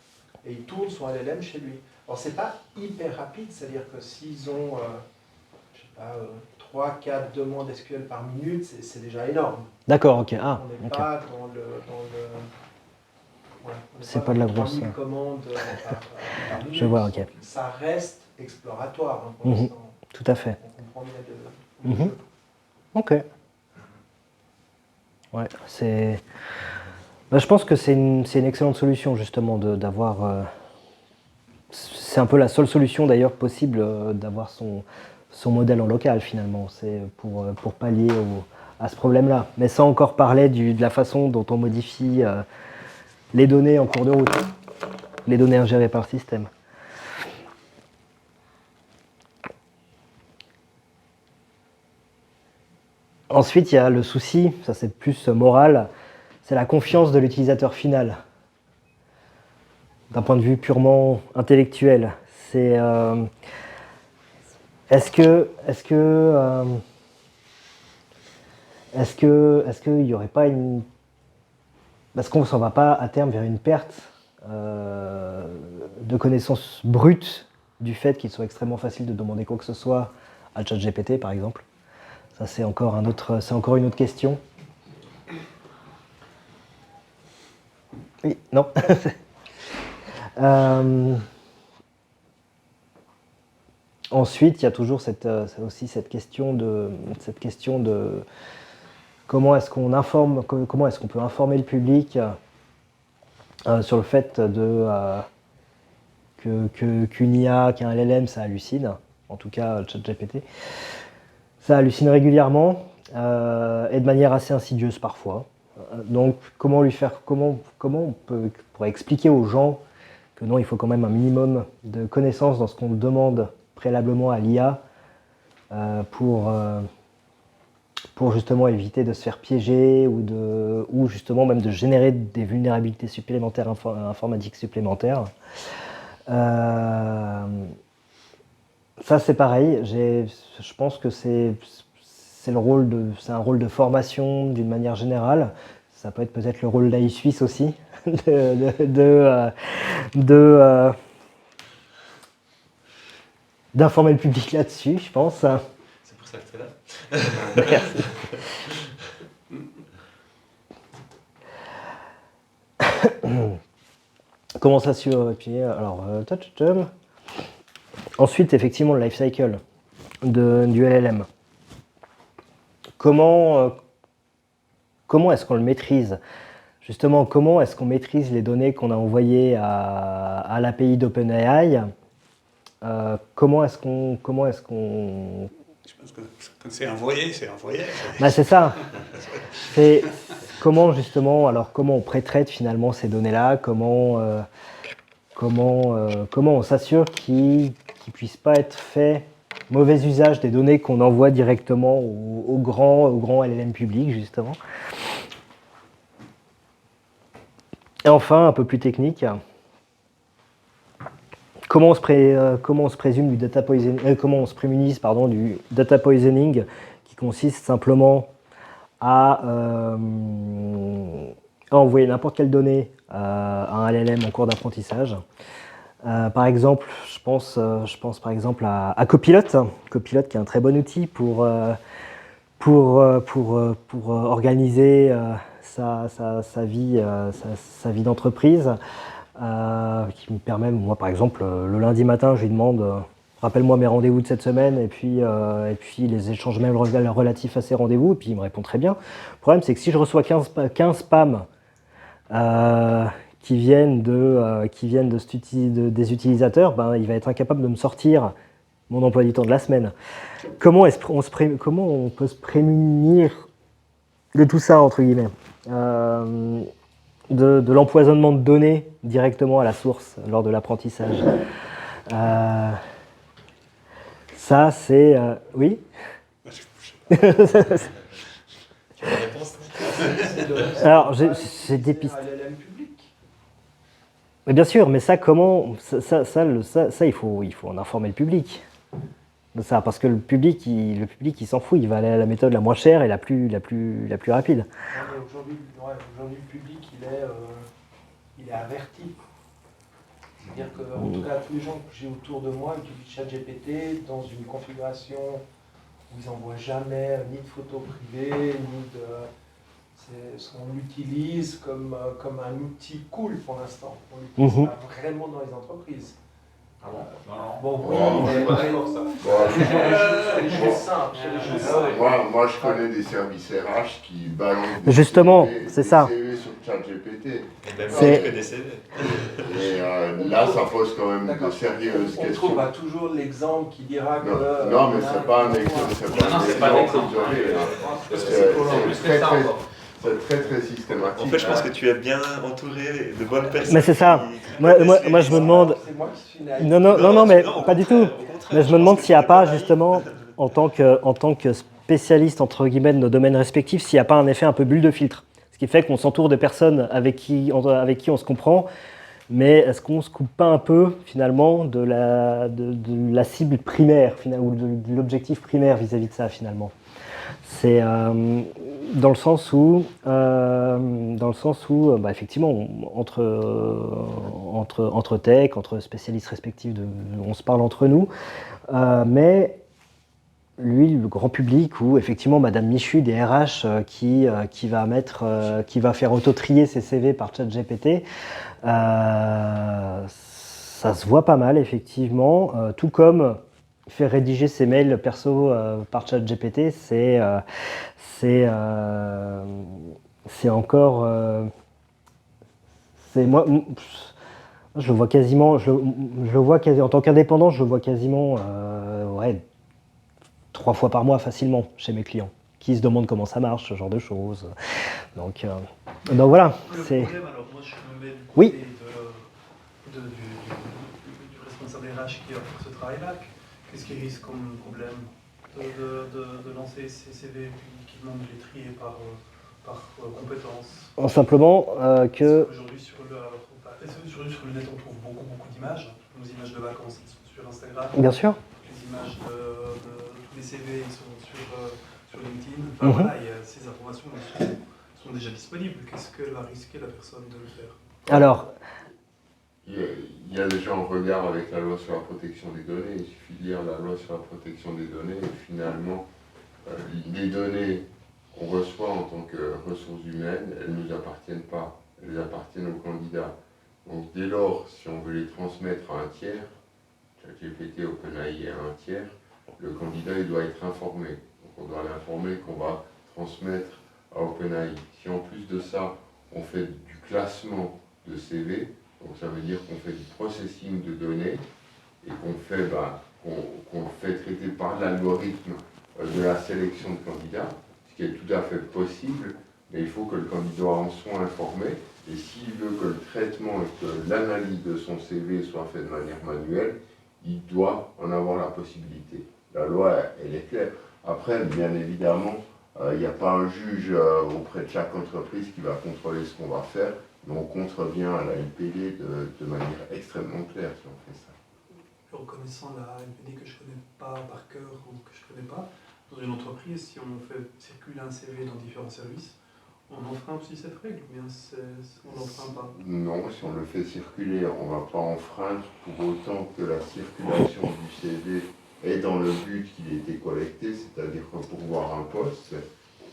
Speaker 6: et il tourne son LLM chez lui. Alors c'est pas hyper rapide, c'est-à-dire que s'ils ont 3-4 demandes SQL par minute, c'est déjà énorme.
Speaker 1: D'accord, ok.
Speaker 6: On n'est pas dans le
Speaker 1: c'est pas de la grosse.
Speaker 6: Commandes par minute.
Speaker 1: Je vois, ok.
Speaker 6: Ça reste exploratoire hein, pour l'instant.
Speaker 1: Tout à fait.
Speaker 6: On comprend bien de jeu.
Speaker 1: Ok. Ouais, je pense que c'est une excellente solution justement d'avoir. C'est un peu la seule solution d'ailleurs possible d'avoir son modèle en local finalement. C'est pour pallier à ce problème-là. Mais sans encore parler de la façon dont on modifie les données en cours de route, les données ingérées par le système. Ensuite, il y a le souci, ça c'est plus moral, c'est la confiance de l'utilisateur final. D'un point de vue purement intellectuel, c'est est-ce qu'il n'y aurait pas une... Parce qu'on ne s'en va pas à terme vers une perte de connaissances brutes du fait qu'il soit extrêmement facile de demander quoi que ce soit à ChatGPT par exemple. Ça c'est encore une autre question. Oui, non. Ensuite, il y a toujours aussi cette question de comment est-ce qu'on peut informer le public sur le fait qu'une IA, qu'un LLM, ça hallucine, en tout cas ChatGPT, ça hallucine régulièrement et de manière assez insidieuse parfois. Donc comment on pourrait expliquer aux gens que non, il faut quand même un minimum de connaissances dans ce qu'on demande préalablement à l'IA pour justement éviter de se faire piéger ou justement même de générer des vulnérabilités supplémentaires, informatiques supplémentaires. Ça c'est pareil, je pense que c'est un rôle de formation d'une manière générale. Ça peut être peut-être le rôle d'AI Suisse aussi, d'informer le public là-dessus, je pense.
Speaker 2: C'est pour ça que tu es là.
Speaker 1: Merci. Comment ça puis alors ensuite effectivement le life cycle du LLM. Comment est-ce qu'on le maîtrise? Je justement, comment est-ce qu'on maîtrise les données qu'on a envoyées à l'API d'OpenAI? Comment est-ce qu'on...
Speaker 4: Je pense que quand c'est envoyé, c'est envoyé.
Speaker 1: Bah, c'est ça. C'est comment justement, alors comment on pré-traite finalement ces données-là? Comment on s'assure qu'il ne puisse pas être fait mauvais usage des données qu'on envoie directement au grand LLM public, justement. Et enfin, un peu plus technique, comment on se présume du data poisoning, comment on se prémunise du data poisoning, qui consiste simplement à envoyer n'importe quelle donnée à un LLM en cours d'apprentissage. Par exemple, je pense par exemple à Copilot, Copilot qui est un très bon outil pour organiser sa vie d'entreprise, qui me permet, moi par exemple, le lundi matin, je lui demande rappelle-moi mes rendez-vous de cette semaine, et puis les échanges même relatifs à ces rendez-vous, et puis il me répond très bien. Le problème, c'est que si je reçois 15 spams qui viennent des utilisateurs, ben, il va être incapable de me sortir mon emploi du temps de la semaine. Comment on peut se prémunir de tout ça, entre guillemets, de l'empoisonnement de données directement à la source lors de l'apprentissage? Ça, c'est... oui. Alors, j'ai des pistes. Mais bien sûr, mais ça, comment... Ça il faut en informer le public. De ça, parce que le public, il s'en fout. Il va aller à la méthode la moins chère et la plus rapide.
Speaker 6: Aujourd'hui, le public, il est averti. C'est-à-dire que, en tout cas, tous les gens que j'ai autour de moi utilisent ChatGPT dans une configuration où ils n'envoient jamais ni de photos privées, ni de... On l'utilise comme un outil cool pour l'instant. On l'utilise pas vraiment dans les entreprises.
Speaker 3: Ah bon?
Speaker 6: Bon, oui,
Speaker 7: Oh,
Speaker 6: mais
Speaker 7: bon,
Speaker 6: les choses simples.
Speaker 7: Moi, je connais des services RH qui balancent
Speaker 1: justement, c'est ça.
Speaker 7: des CV sur ChatGPT.
Speaker 2: Et même
Speaker 1: C'est-
Speaker 2: que des CV.
Speaker 7: Et là, ça pose quand même de sérieuses
Speaker 6: On
Speaker 7: questions.
Speaker 6: trouvera toujours l'exemple qui dira que...
Speaker 7: Non, mais c'est pas un exemple,
Speaker 3: c'est pas un exemple.
Speaker 7: isolé, hein.
Speaker 3: Parce que c'est plus que ça encore.
Speaker 7: C'est très systématique.
Speaker 2: En fait, je pense que tu es bien entouré de bonnes personnes.
Speaker 1: Mais c'est ça. Moi, je me demande...
Speaker 6: C'est moi qui suis naïf.
Speaker 1: Non, mais
Speaker 2: au
Speaker 1: pas du
Speaker 2: contraire,
Speaker 1: tout.
Speaker 2: au contraire,
Speaker 1: Mais je me demande s'il n'y a pas, justement, en tant que spécialiste, entre guillemets, de nos domaines respectifs, s'il n'y a pas un effet un peu bulle de filtre. Ce qui fait qu'on s'entoure de personnes avec qui on se comprend, mais est-ce qu'on ne se coupe pas un peu, finalement, de la cible primaire, ou de l'objectif primaire vis-à-vis de ça, finalement? C'est dans le sens où effectivement, entre tech, entre spécialistes respectifs, on se parle entre nous, mais lui, le grand public, ou effectivement Madame Michu des RH qui va faire auto-trier ses CV par ChatGPT, ça se voit pas mal, effectivement, tout comme faire rédiger ses mails perso par ChatGPT, c'est encore... moi, je le vois quasiment, en tant qu'indépendant, je le vois quasiment 3 fois par mois facilement chez mes clients, qui se demandent comment ça marche, ce genre de choses. Donc voilà.
Speaker 8: Le
Speaker 1: C'est...
Speaker 8: problème, alors moi je me mets du
Speaker 1: Oui.
Speaker 8: côté du responsable RH qui va faire ce travail-là. Qu'est-ce qui risque comme problème de lancer ces CV qui demandent de les trier par compétences?
Speaker 1: Simplement que...
Speaker 8: Aujourd'hui sur le net on trouve beaucoup d'images. Nos images de vacances elles sont sur Instagram.
Speaker 1: Bien sûr.
Speaker 8: Les images de tous les CV ils sont sur LinkedIn. Enfin, voilà, ces informations sont déjà disponibles. Qu'est-ce que va risquer la personne de le faire?
Speaker 1: Alors...
Speaker 7: Il y a déjà un regard avec la loi sur la protection des données. Il suffit de lire la loi sur la protection des données et finalement, les données qu'on reçoit en tant que ressources humaines, elles ne nous appartiennent pas. Elles appartiennent aux candidats. Donc dès lors, si on veut les transmettre à un tiers, ChatGPT, OpenAI à un tiers, le candidat il doit être informé. Donc on doit l'informer qu'on va transmettre à OpenAI. Si en plus de ça, on fait du classement de CV, donc ça veut dire qu'on fait du processing de données et qu'on fait traiter par l'algorithme de la sélection de candidats, ce qui est tout à fait possible, mais il faut que le candidat en soit informé. Et s'il veut que le traitement et que l'analyse de son CV soit fait de manière manuelle, il doit en avoir la possibilité. La loi, elle est claire. Après, bien évidemment, il n'y a pas un juge auprès de chaque entreprise qui va contrôler ce qu'on va faire, mais on contrevient à la NPD de manière extrêmement claire si on fait ça.
Speaker 8: En connaissant la NPD que je ne connais pas par cœur ou que je ne connais pas, dans une entreprise, si on fait circuler un CV dans différents services, on enfreint aussi cette règle ou bien on n'enfreint pas?
Speaker 7: Non, si on le fait circuler, on ne va pas enfreindre pour autant que la circulation du CV est dans le but qu'il ait été collecté, c'est-à-dire pour pourvoir un poste,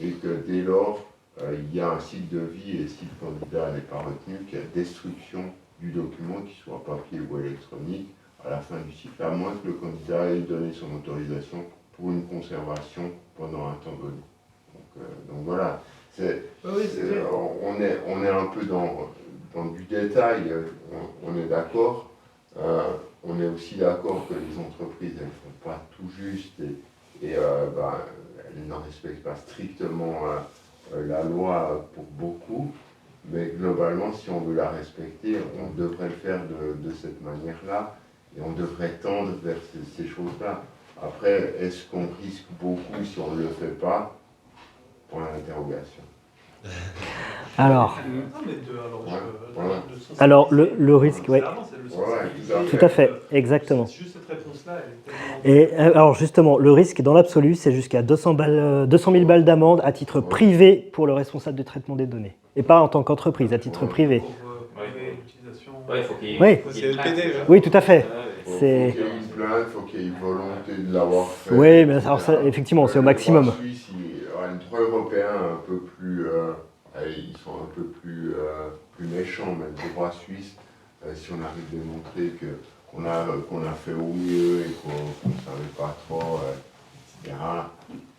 Speaker 7: et que dès lors, il y a un cycle de vie et si le candidat n'est pas retenu, qu'il y a destruction du document, qu'il soit papier ou électronique, à la fin du cycle, à moins que le candidat ait donné son autorisation pour une conservation pendant un temps donné. Donc voilà, on est un peu dans du détail, on est d'accord. On est aussi d'accord que les entreprises, elles ne font pas tout juste et elles n'en respectent pas strictement la loi pour beaucoup. Mais globalement, si on veut la respecter, on devrait le faire de cette manière-là. Et on devrait tendre vers ces choses-là. Après, est-ce qu'on risque beaucoup si on ne le fait pas? Point d'interrogation.
Speaker 1: Alors, le risque, oui. Tout à fait, exactement.
Speaker 8: Juste cette réponse-là,
Speaker 1: Et alors justement, le risque dans l'absolu, c'est jusqu'à 200 000 balles d'amende à titre privé pour le responsable du traitement des données. Et pas en tant qu'entreprise, à titre privé.
Speaker 3: Ouais, il faut qu'il y ait
Speaker 1: Oui. Oui, tout à fait.
Speaker 7: Il faut qu'il y ait une plainte, il faut qu'il y ait une volonté de l'avoir fait.
Speaker 1: Oui, mais alors ça, effectivement, c'est au maximum.
Speaker 7: Le droit suisse, les droits européens un peu plus, ils sont un peu plus méchants, mais le droit suisse, si on arrive à démontrer qu'on a fait au mieux et qu'on ne savait pas trop, etc.,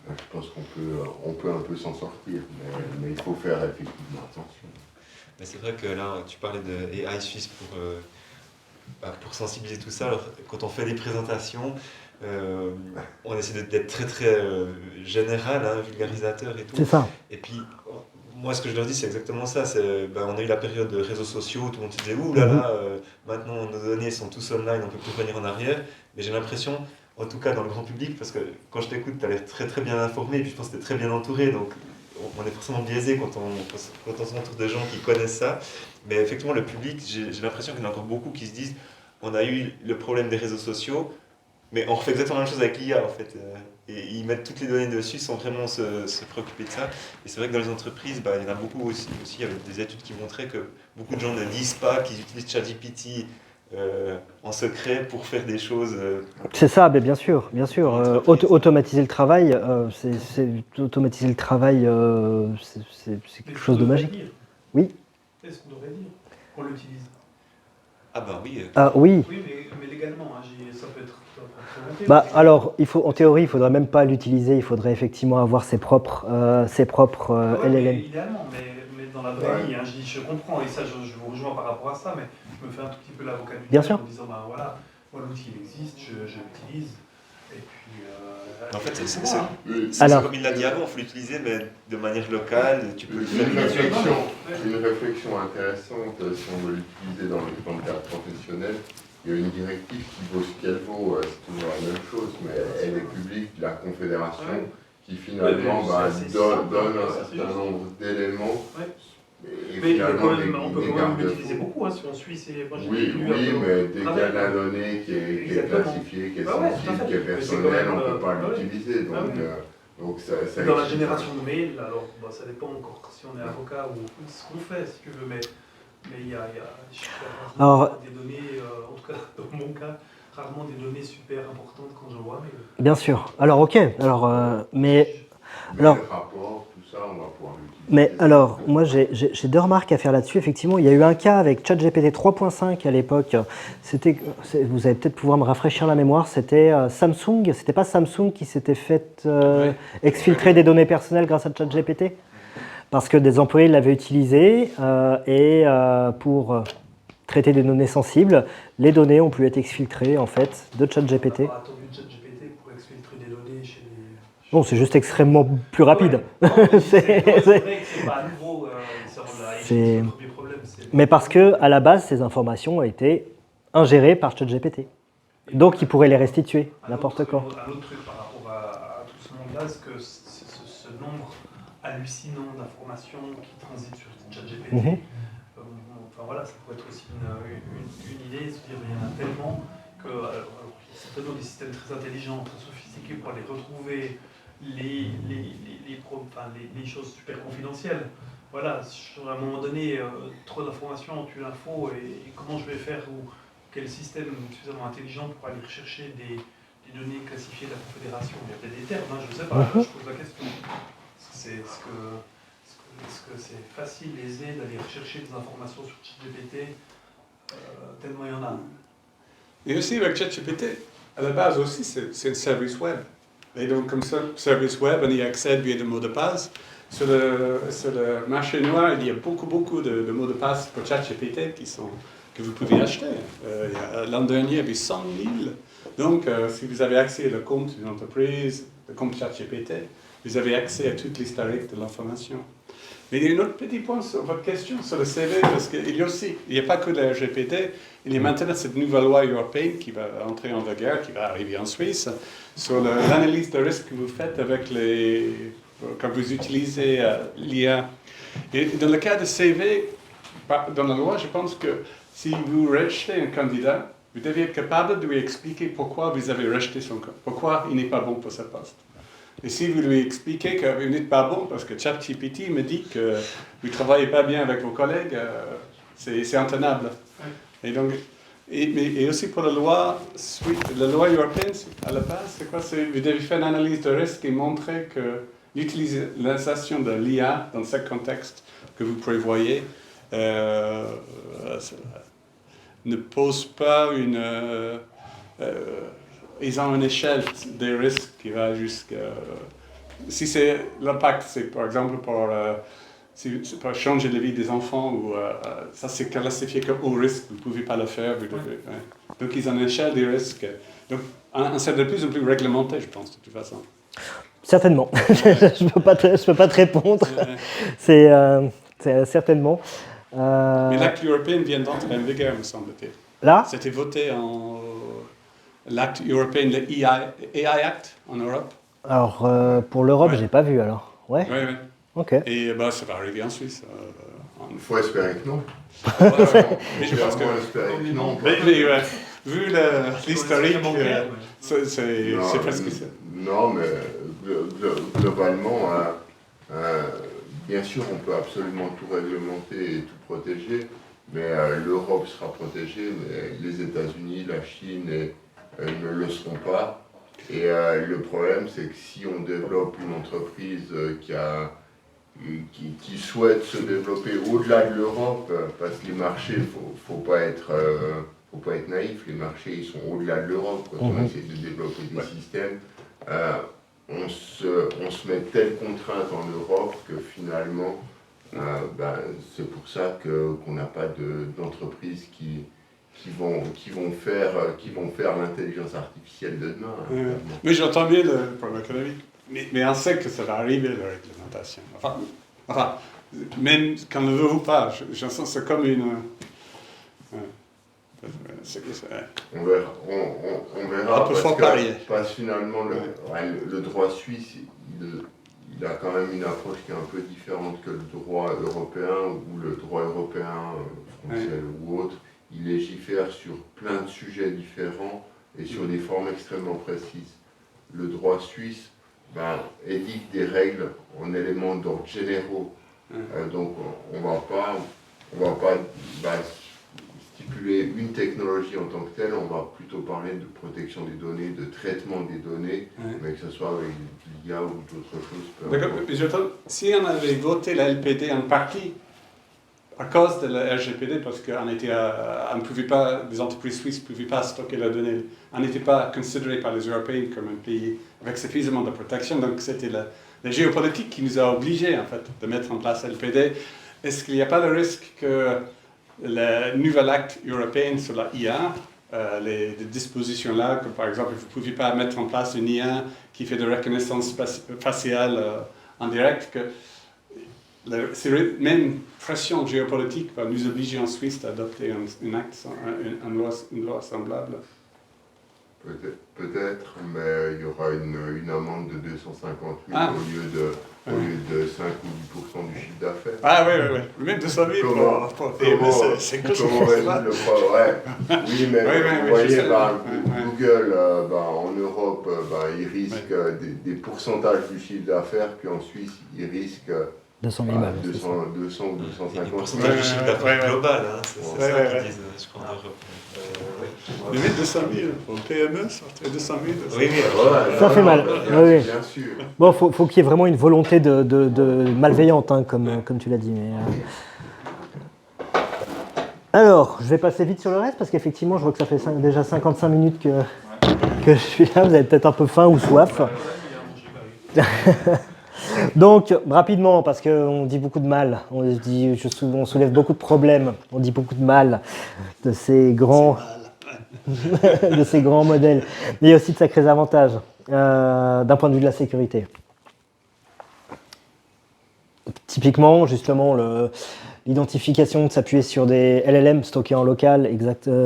Speaker 7: je pense qu'on peut un peu s'en sortir, mais il faut faire effectivement attention.
Speaker 2: Mais c'est vrai que là, tu parlais de AI Suisse pour sensibiliser tout ça. Alors, quand on fait des présentations, on essaie d'être très très général, hein, vulgarisateur et tout.
Speaker 1: C'est ça.
Speaker 2: Et puis, moi, ce que je leur dis, c'est exactement ça. On a eu la période de réseaux sociaux où tout le monde se disait « Ouh là là, maintenant nos données sont tous online, on ne peut plus revenir en arrière ». Mais j'ai l'impression, en tout cas dans le grand public, parce que quand je t'écoute, tu as l'air très très bien informé, et puis je pense que tu es très bien entouré, donc on est forcément biaisé quand on s'entoure de gens qui connaissent ça. Mais effectivement, le public, j'ai l'impression qu'il y en a encore beaucoup qui se disent « On a eu le problème des réseaux sociaux, mais on refait exactement la même chose avec l'IA en fait. » Et ils mettent toutes les données dessus sans vraiment se préoccuper de ça. Et c'est vrai que dans les entreprises, il y en a beaucoup aussi, il y avait des études qui montraient que beaucoup de gens ne disent pas qu'ils utilisent ChatGPT en secret pour faire des choses.
Speaker 1: C'est ça, mais bien sûr. Automatiser le travail, c'est quelque chose de magique. Oui.
Speaker 8: Est-ce qu'on devrait dire qu'on l'utilise?
Speaker 2: Ah ben oui.
Speaker 1: Oui.
Speaker 8: Oui, mais légalement, hein, ça peut être présenté.
Speaker 1: Alors, en théorie, il ne faudrait même pas l'utiliser, il faudrait effectivement avoir ses propres LLM.
Speaker 8: Idéalement, mais dans la vraie vie, hein, je comprends, et ça, je vous rejoins par rapport à ça, mais je me fais un tout petit peu l'avocat du diable en disant, voilà, moi l'outil il existe, je l'utilise, et puis...
Speaker 2: en fait, c'est comme il l'a dit avant, il faut l'utiliser, mais de manière locale, tu peux le faire.
Speaker 7: Une réflexion intéressante, si on veut l'utiliser dans le cadre professionnel, il y a une directive qui vaut ce qu'elle vaut, c'est toujours la même chose, mais elle est publique, la Confédération, qui finalement donne un certain nombre d'éléments. Et
Speaker 8: mais
Speaker 7: finalement,
Speaker 8: on peut quand même l'utiliser beaucoup, hein, si on suit ces...
Speaker 7: Oui, mais dès qu'il y a la donnée qui est classifiée, qui est sensible, qui est personnelle, on ne peut pas l'utiliser. Donc
Speaker 8: dans la génération de mails, alors ça dépend encore si on est avocat ou ce qu'on fait, si tu veux, mais il y a rarement des données, en tout cas dans mon cas, rarement des données super importantes quand je vois.
Speaker 1: Bien sûr. Alors, ok. Alors,
Speaker 7: les rapports, tout ça, on va pouvoir l'utiliser.
Speaker 1: Mais alors, moi j'ai 2 remarques à faire là-dessus. Effectivement, il y a eu un cas avec ChatGPT 3.5 à l'époque. Vous allez peut-être pouvoir me rafraîchir la mémoire, c'était Samsung. C'était pas Samsung qui s'était fait exfiltrer des données personnelles grâce à ChatGPT? Parce que des employés l'avaient utilisé pour traiter des données sensibles, les données ont pu être exfiltrées en fait de ChatGPT.
Speaker 8: On n'a pas attendu ChatGPT pour exfiltrer des données chez les...
Speaker 1: Non, c'est juste extrêmement plus rapide.
Speaker 8: Ouais. Non, c'est vrai que c'est pas nouveau. C'est le premier problème.
Speaker 1: Mais parce que à la base, ces informations ont été ingérées par ChatGPT. Donc, ils pourraient les restituer n'importe quand.
Speaker 8: Un autre truc par rapport à tout ce monde-là, c'est que ce nombre hallucinant d'informations qui transitent sur ChatGPT, enfin voilà, ça pourrait être aussi une idée, se dire il y en a tellement que c'est tellement des systèmes très intelligents, très sophistiqués pour aller retrouver les choses super confidentielles. Voilà, à un moment donné, trop d'informations, tue l'info, et comment je vais faire, ou quel système suffisamment intelligent pour aller rechercher des données classifiées de la Confédération? Il y a peut-être des termes, je ne sais pas, je pose la question. Est-ce que c'est facile, aisé d'aller rechercher des informations sur ChatGPT tellement il y en a?
Speaker 4: Et aussi avec ChatGPT, à la base aussi, c'est un service web. Et donc comme ça, service web, on y accède via des mots de passe. Sur le marché noir, il y a beaucoup de mots de passe pour ChatGPT que vous pouvez acheter. L'an dernier, il y avait 100 000. Donc, si vous avez accès au compte d'une entreprise, le compte ChatGPT, vous avez accès à toute l'historique de l'information. Mais il y a un autre petit point sur votre question sur le CV, parce qu'il y a aussi, il n'y a pas que le RGPD, il y a maintenant cette nouvelle loi européenne qui va entrer en vigueur, qui va arriver en Suisse, sur l'analyse de risque que vous faites quand vous utilisez l'IA. Et dans le cas de CV, dans la loi, je pense que si vous rejetez un candidat, vous devez être capable de lui expliquer pourquoi vous avez rejeté son candidat, pourquoi il n'est pas bon pour ce poste. Et si vous lui expliquez que vous n'êtes pas bon parce que ChatGPT me dit que vous ne travaillez pas bien avec vos collègues, c'est intenable. Et, donc, et aussi pour la loi européenne, à la base, c'est quoi? Vous devez faire une analyse de risque et montrer que l'utilisation de l'IA dans ce contexte que vous prévoyez ne pose pas ils ont une échelle des risques qui va jusqu'à... Si c'est l'impact, c'est par exemple pour changer la vie des enfants, ou ça c'est classifié comme haut risque, vous ne pouvez pas le faire. Donc ils ont une échelle des risques. Donc c'est de plus en plus réglementé, je pense, de toute façon.
Speaker 1: Certainement. Je peux pas te répondre. C'est certainement.
Speaker 4: Mais l'acte européen vient d'entrer en vigueur, me semble-t-il.
Speaker 1: Là?
Speaker 4: C'était voté en... L'acte européen, le AI Act en Europe.
Speaker 1: Alors, pour l'Europe, j'ai pas vu alors. Ouais.
Speaker 4: Oui.
Speaker 1: Ok.
Speaker 4: Et ça va arriver en Suisse.
Speaker 7: Il faut espérer que non.
Speaker 4: Mais je pense que...
Speaker 7: espérer que non.
Speaker 4: Mais, vu l'historique, c'est presque ça.
Speaker 7: Non, mais globalement, bien sûr, on peut absolument tout réglementer et tout protéger, mais l'Europe sera protégée, mais les États-Unis, la Chine ne le seront pas. Et le problème, c'est que si on développe une entreprise qui souhaite se développer au-delà de l'Europe, parce que les marchés, faut pas être naïf, les marchés ils sont au-delà de l'Europe. Quand on essaie de développer des systèmes, on se met telle contrainte en Europe que finalement, c'est pour ça qu'on n'a pas d'entreprises qui vont faire l'intelligence artificielle de demain.
Speaker 4: Mais j'entends bien le problème économique. Mais on sait que ça va arriver, la réglementation. Enfin, même quand on ne veut ou pas, je sens que c'est comme une...
Speaker 7: On verra parce que finalement, le droit suisse, il a quand même une approche qui est un peu différente que le droit européen, ou le droit européen, français ou autre. Il légifère sur plein de sujets différents et sur des formes extrêmement précises. Le droit suisse édicte des règles en éléments d'ordre généraux. Donc on va pas stipuler une technologie en tant que telle, on va plutôt parler de protection des données, de traitement des données, mais que ce soit avec l'IA ou d'autres choses.
Speaker 4: D'accord, mais je trouve, si on avait voté la LPD en partie, à cause de la RGPD, parce qu'on était, on ne pouvait pas, les entreprises suisses ne pouvaient pas stocker leurs données. On n'était pas considéré par les Européens comme un pays avec suffisamment de protection, donc c'était la géopolitique qui nous a obligés, en fait, de mettre en place la LPD. Est-ce qu'il n'y a pas le risque que le nouvel acte européen sur la IA, les dispositions-là, comme par exemple, vous ne pouvez pas mettre en place une IA qui fait de la reconnaissance faciale en direct, que cette même pression géopolitique va nous obliger en Suisse d'adopter une loi semblable.
Speaker 7: Peut-être, mais il y aura une amende de 258 au lieu de 5 ou 10% du chiffre d'affaires.
Speaker 4: Ah oui. Même 200 000 pour c'est quelque chose.
Speaker 7: Comment résoudre le problème? Oui, mais vous voyez, Google, en Europe, il risque des pourcentages du chiffre d'affaires, puis en Suisse, il risque
Speaker 1: 200 000 balles.
Speaker 7: 200 ou 250 000.
Speaker 2: Pourcentage du chiffre d'affaires global, hein, c'est ça qu'ils disent, je crois, en Europe.
Speaker 4: Mais 200 000 pour le PME, sortir 200 000.
Speaker 2: Oui, voilà.
Speaker 1: Ça fait mal. Oui.
Speaker 7: Bien sûr.
Speaker 1: Bon, faut qu'il y ait vraiment une volonté de malveillante, hein, comme tu l'as dit. Mais, Alors, je vais passer vite sur le reste, parce qu'effectivement, je vois que ça fait déjà 55 minutes que je suis là. Vous avez peut-être un peu faim ou soif. Donc, rapidement, parce qu'on dit beaucoup de mal, on soulève beaucoup de problèmes, on dit beaucoup de mal de ces grands, de ces grands modèles, mais il y a aussi de sacrés avantages d'un point de vue de la sécurité. Typiquement, justement, l'identification de s'appuyer sur des LLM stockés en local,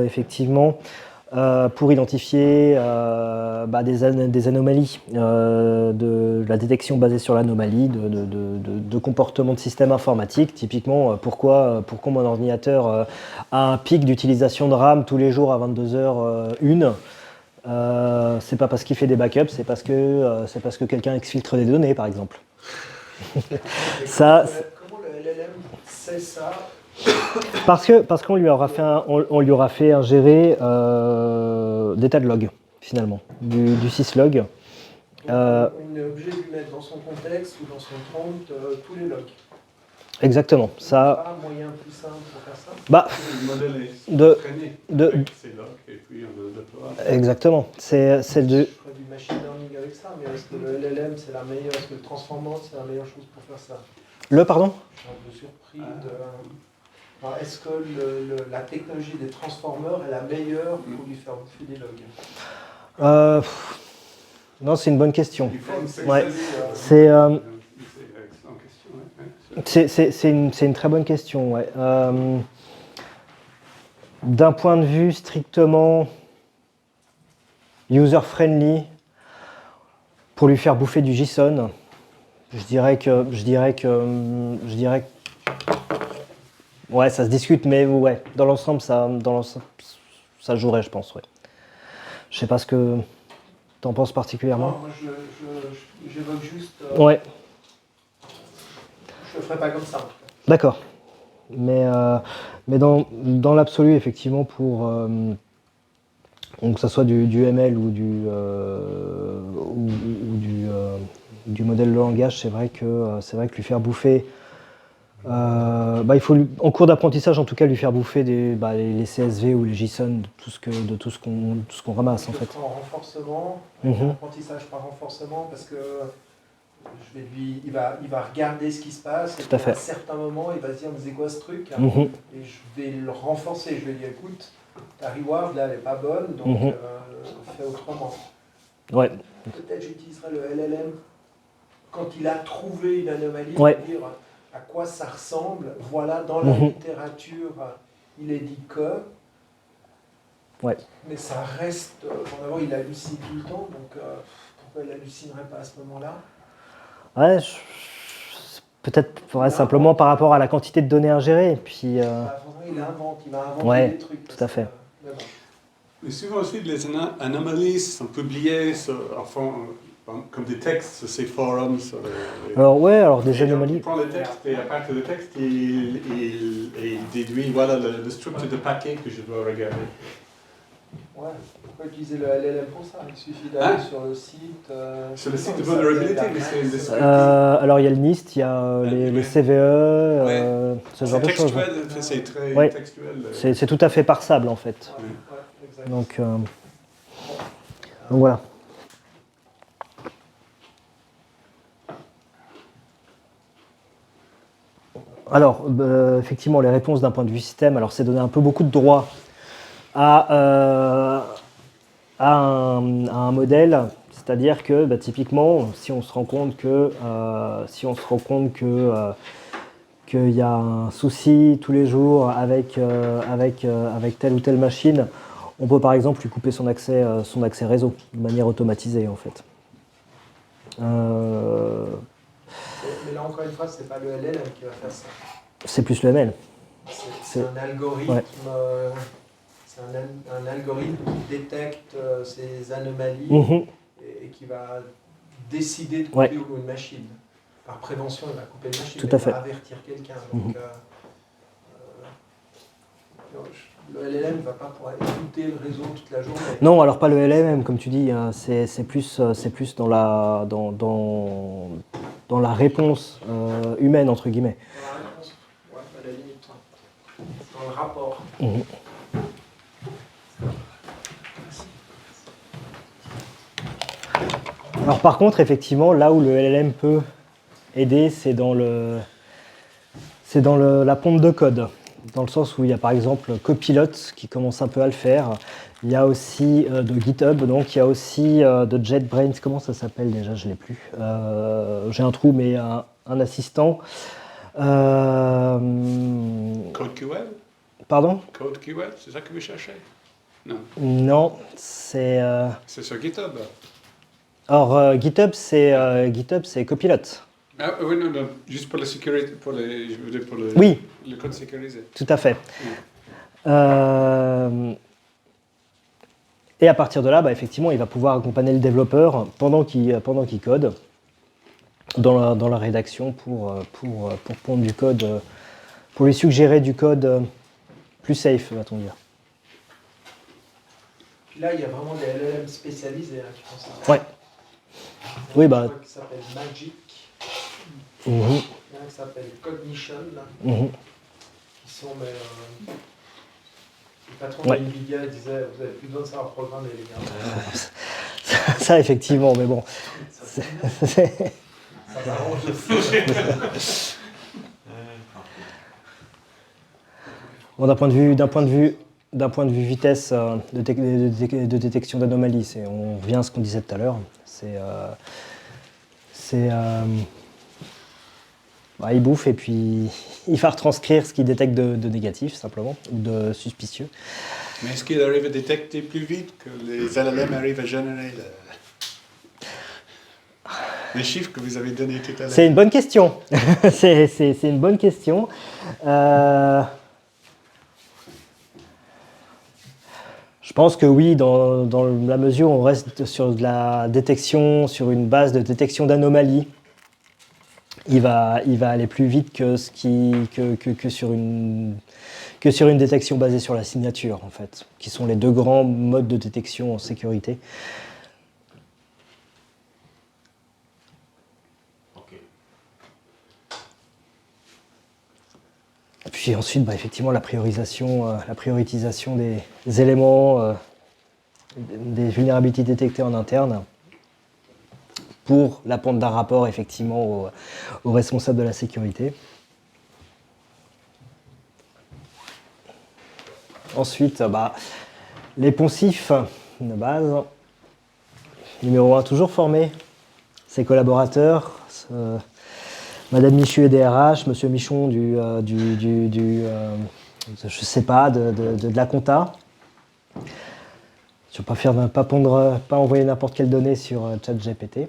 Speaker 1: effectivement, pour identifier des anomalies, de la détection basée sur l'anomalie, de comportement de système informatique. Typiquement, pourquoi mon ordinateur a un pic d'utilisation de RAM tous les jours à 22h01 c'est pas parce qu'il fait des backups, c'est parce que quelqu'un exfiltre des données, par exemple.
Speaker 6: Comment le LLM sait ça?
Speaker 1: Parce qu'on lui aura fait ingérer des tas de logs, finalement, du syslog.
Speaker 6: On est obligé de lui mettre dans son contexte ou dans son prompt tous les logs.
Speaker 1: Exactement. Ça.
Speaker 6: Pas un moyen plus simple pour faire ça?
Speaker 4: Le modèle est traîné avec ces logs et puis on le déploie.
Speaker 1: Exactement. C'est
Speaker 6: Je ferais du machine learning avec ça, mais est-ce que le LLM c'est la meilleure, est-ce que le transformer c'est la meilleure chose pour faire ça?
Speaker 1: Pardon?
Speaker 6: Je suis un peu surpris de... Alors, est-ce que la technologie des transformers est la meilleure pour lui faire bouffer des logs?
Speaker 1: Non, c'est une bonne question.
Speaker 4: Ouais.
Speaker 1: C'est une très bonne question. Ouais. D'un point de vue strictement user-friendly, pour lui faire bouffer du JSON, je dirais que ouais, ça se discute, mais ouais, dans l'ensemble, ça jouerait, je pense. Ouais. Je sais pas ce que tu en penses particulièrement.
Speaker 6: Non, moi, j'évoque juste...
Speaker 1: Ouais.
Speaker 6: Je le ferai pas comme ça, en tout cas.
Speaker 1: D'accord. Mais dans l'absolu, effectivement, pour que ça soit du ML ou du modèle de langage, c'est vrai que lui faire bouffer... il faut en cours d'apprentissage en tout cas lui faire bouffer les CSV ou les JSON de tout ce qu'on ramasse en fait.
Speaker 6: En renforcement, apprentissage par renforcement, parce que il va regarder ce qui se passe, et à un certain moment il va se dire mais c'est quoi ce truc, et je vais le renforcer, je vais lui dire écoute, ta reward là elle est pas bonne, donc fais autrement.
Speaker 1: Ouais.
Speaker 6: Peut-être j'utiliserai le LLM quand il a trouvé une anomalie, pour dire à quoi ça ressemble. Voilà, dans la littérature, il est dit que.
Speaker 1: Ouais.
Speaker 6: Mais ça reste. D'abord, il hallucine tout le temps, donc pourquoi il hallucinerait pas à ce moment-là?
Speaker 1: Ouais, peut-être simplement par rapport à la quantité de données ingérées. Et puis,
Speaker 6: il va inventer des trucs.
Speaker 1: Tout à fait.
Speaker 4: Mais souvent aussi, les anomalies sont publiées comme des textes sur ces forums. Sur
Speaker 1: Alors ouais, alors des
Speaker 4: et donc,
Speaker 1: anomalies.
Speaker 4: il prend le texte et à partir du texte, il déduit voilà le structure de paquet que je dois regarder.
Speaker 5: Ouais, pourquoi utiliser le LLM pour ça? Il suffit d'aller sur le site.
Speaker 4: Sur le site de vulnerability, mais c'est une descriptive.
Speaker 1: Alors il y a le NIST, il y a les CVE, ce genre de
Speaker 4: C'est
Speaker 1: choses.
Speaker 4: textuel, c'est très
Speaker 1: Ouais.
Speaker 4: textuel.
Speaker 1: C'est tout à fait parsable en fait.
Speaker 5: Ouais, exact.
Speaker 1: Donc voilà. Alors, effectivement, les réponses d'un point de vue système, alors c'est donner un peu beaucoup de droits à un modèle, c'est-à-dire que typiquement, si on se rend compte que qu'il y a un souci tous les jours avec telle ou telle machine, on peut par exemple lui couper son accès réseau de manière automatisée en fait.
Speaker 5: Mais là, encore une fois, c'est pas le LLM qui va faire ça.
Speaker 1: C'est plus le ML.
Speaker 5: C'est un algorithme.
Speaker 1: Ouais.
Speaker 5: C'est un algorithme qui détecte ces anomalies
Speaker 1: Mhm.
Speaker 5: et qui va décider de couper
Speaker 1: Ouais.
Speaker 5: une machine. Par prévention, il va couper une machine,
Speaker 1: Tout
Speaker 5: mais
Speaker 1: à
Speaker 5: il va
Speaker 1: fait.
Speaker 5: avertir quelqu'un. Donc, le LLM ne va pas pouvoir écouter le réseau toute la journée.
Speaker 1: Non, alors pas le LLM, comme tu dis, c'est plus dans la réponse humaine, entre guillemets.
Speaker 5: Dans la réponse, ouais, à la limite. Dans le rapport.
Speaker 1: Mhm. Alors par contre, effectivement, là où le LLM peut aider, c'est dans la pompe de code. Dans le sens où il y a par exemple Copilot qui commence un peu à le faire. Il y a aussi de GitHub, donc il y a aussi de JetBrains, comment ça s'appelle déjà, je ne l'ai plus. J'ai un trou, mais un assistant.
Speaker 4: CodeQL?
Speaker 1: Pardon?
Speaker 4: CodeQL, c'est ça que vous cherchez? Non.
Speaker 1: Non, c'est...
Speaker 4: C'est sur GitHub.
Speaker 1: Or, GitHub, c'est Copilot.
Speaker 4: Ah, oui, non, juste pour la sécurité, je veux dire pour
Speaker 1: Oui.
Speaker 4: le code sécurisé.
Speaker 1: Tout à fait. Et à partir de là, effectivement, il va pouvoir accompagner le développeur pendant qu'il code dans la rédaction pour pondre du code, pour lui suggérer du code plus safe, va-t-on dire.
Speaker 5: Puis là, il y a vraiment des LLM spécialisés qui font ça.
Speaker 1: Ouais. Oui,
Speaker 5: Il y en a qui s'appelle Magic.
Speaker 1: Mhm.
Speaker 5: Il y en a qui s'appelle Cognition, là,
Speaker 1: Mhm.
Speaker 5: qui sont, mais le patron
Speaker 1: Ouais.
Speaker 5: de Nvidia disait, vous avez plus besoin de savoir programmer, les gars.
Speaker 1: Ça, effectivement, mais bon.
Speaker 5: Ça m'arrange de fou.
Speaker 1: Bon, d'un point de vue vitesse de détection d'anomalies, on revient à ce qu'on disait tout à l'heure. Il bouffe et puis il va retranscrire ce qu'il détecte de négatif, simplement, ou de suspicieux.
Speaker 4: Mais est-ce qu'il arrive à détecter plus vite que les LLM arrivent à générer les chiffres que vous avez donnés tout à l'heure?
Speaker 1: C'est une bonne question. c'est une bonne question. Je pense que oui, dans la mesure où on reste sur de la détection, sur une base de détection d'anomalies, il va aller plus vite que sur une détection basée sur la signature, en fait, qui sont les deux grands modes de détection en sécurité. Et puis ensuite, effectivement, la prioritisation des éléments, des vulnérabilités détectées en interne, pour la ponte d'un rapport, effectivement, au responsable de la sécurité. Ensuite, les poncifs de base. Numéro 1, toujours former ses collaborateurs. Madame Michu est DRH, Monsieur Michon je sais pas, de la compta. Je ne vais pas envoyer n'importe quelle donnée sur ChatGPT.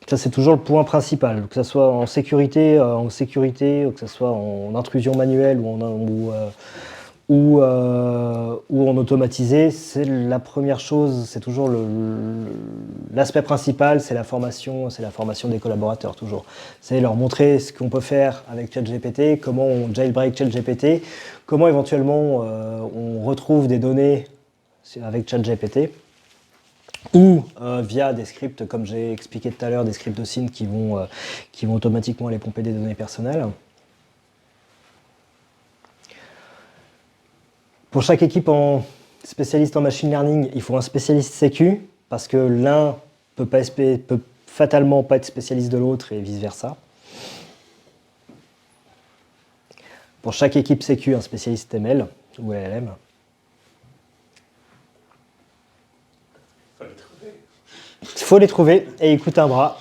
Speaker 1: Ça, c'est toujours le point principal, que ce soit en sécurité, que ce soit en intrusion manuelle ou en automatisé, c'est la première chose, c'est toujours l'aspect principal, c'est la formation des collaborateurs toujours. C'est leur montrer ce qu'on peut faire avec ChatGPT, comment on jailbreak ChatGPT, comment éventuellement on retrouve des données avec ChatGPT, ou via des scripts, comme j'ai expliqué tout à l'heure, des scripts de SYN qui vont automatiquement aller pomper des données personnelles. Pour chaque équipe spécialiste en machine learning, il faut un spécialiste sécu, parce que l'un peut fatalement pas être spécialiste de l'autre et vice-versa. Pour chaque équipe sécu, un spécialiste ML ou LLM. Il faut les trouver et il coûte un bras.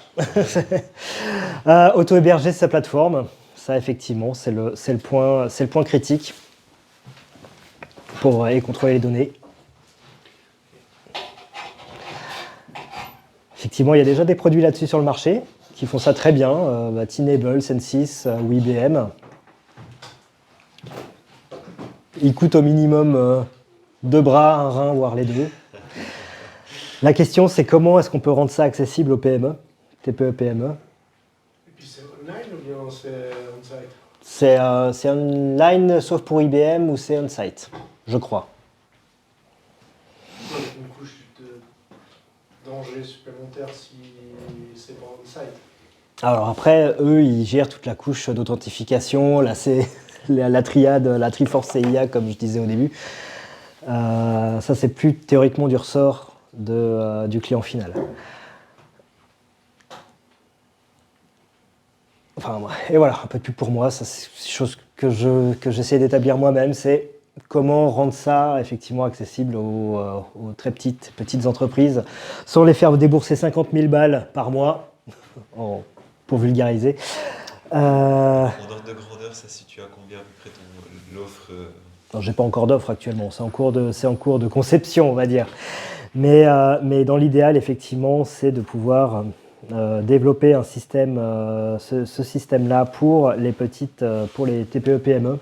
Speaker 1: Auto-héberger sa plateforme, ça effectivement, c'est le point critique pour contrôler les données. Effectivement, il y a déjà des produits là-dessus sur le marché qui font ça très bien, Tenable, Censys ou IBM. Ils coûtent au minimum 2 bras, un rein, voire les deux. La question, c'est comment est-ce qu'on peut rendre ça accessible aux PME, TPE, PME.
Speaker 6: Et puis c'est online ou bien c'est on-site?
Speaker 1: C'est online, sauf pour IBM, ou c'est on-site, je crois.
Speaker 6: Avec une couche de danger supplémentaire si c'est pas on-site.
Speaker 1: Alors après, eux, ils gèrent toute la couche d'authentification, là c'est la triade, la Triforce CIA, comme je disais au début. Ça, c'est plus théoriquement du ressort du client final. Enfin, et voilà, un peu plus pour moi, ça c'est une chose que j'essaie d'établir moi-même, c'est comment rendre ça effectivement accessible aux très petites entreprises, sans les faire débourser 50 000 balles par mois, pour vulgariser.
Speaker 2: En ordre de grandeur, ça se situe à combien à peu près l'offre
Speaker 1: Non, j'ai pas encore d'offre actuellement, c'est en cours de conception, on va dire. Mais dans l'idéal, effectivement, c'est de pouvoir développer un système, ce système-là pour les TPE, PME,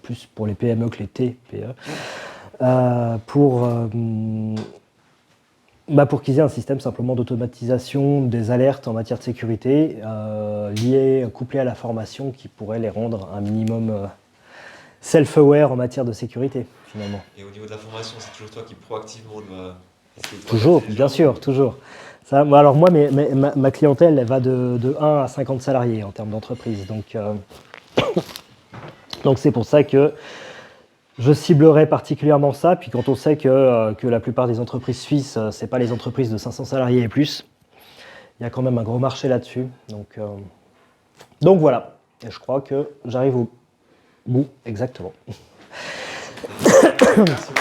Speaker 1: plus pour les PME que les TPE, pour qu'ils aient un système simplement d'automatisation des alertes en matière de sécurité, couplé à la formation qui pourrait les rendre un minimum self-aware en matière de sécurité, finalement.
Speaker 2: Et au niveau de la formation, c'est toujours toi qui proactivement dois essayer de
Speaker 1: Toujours,
Speaker 2: former les
Speaker 1: bien
Speaker 2: gens.
Speaker 1: sûr, toujours. Ça, alors moi, ma clientèle, elle va de 1 à 50 salariés en termes d'entreprise. Donc c'est pour ça que je ciblerai particulièrement ça. Puis quand on sait que la plupart des entreprises suisses, ce n'est pas les entreprises de 500 salariés et plus, il y a quand même un gros marché là-dessus. Donc voilà. Et je crois que j'arrive au bout, exactement.
Speaker 2: Merci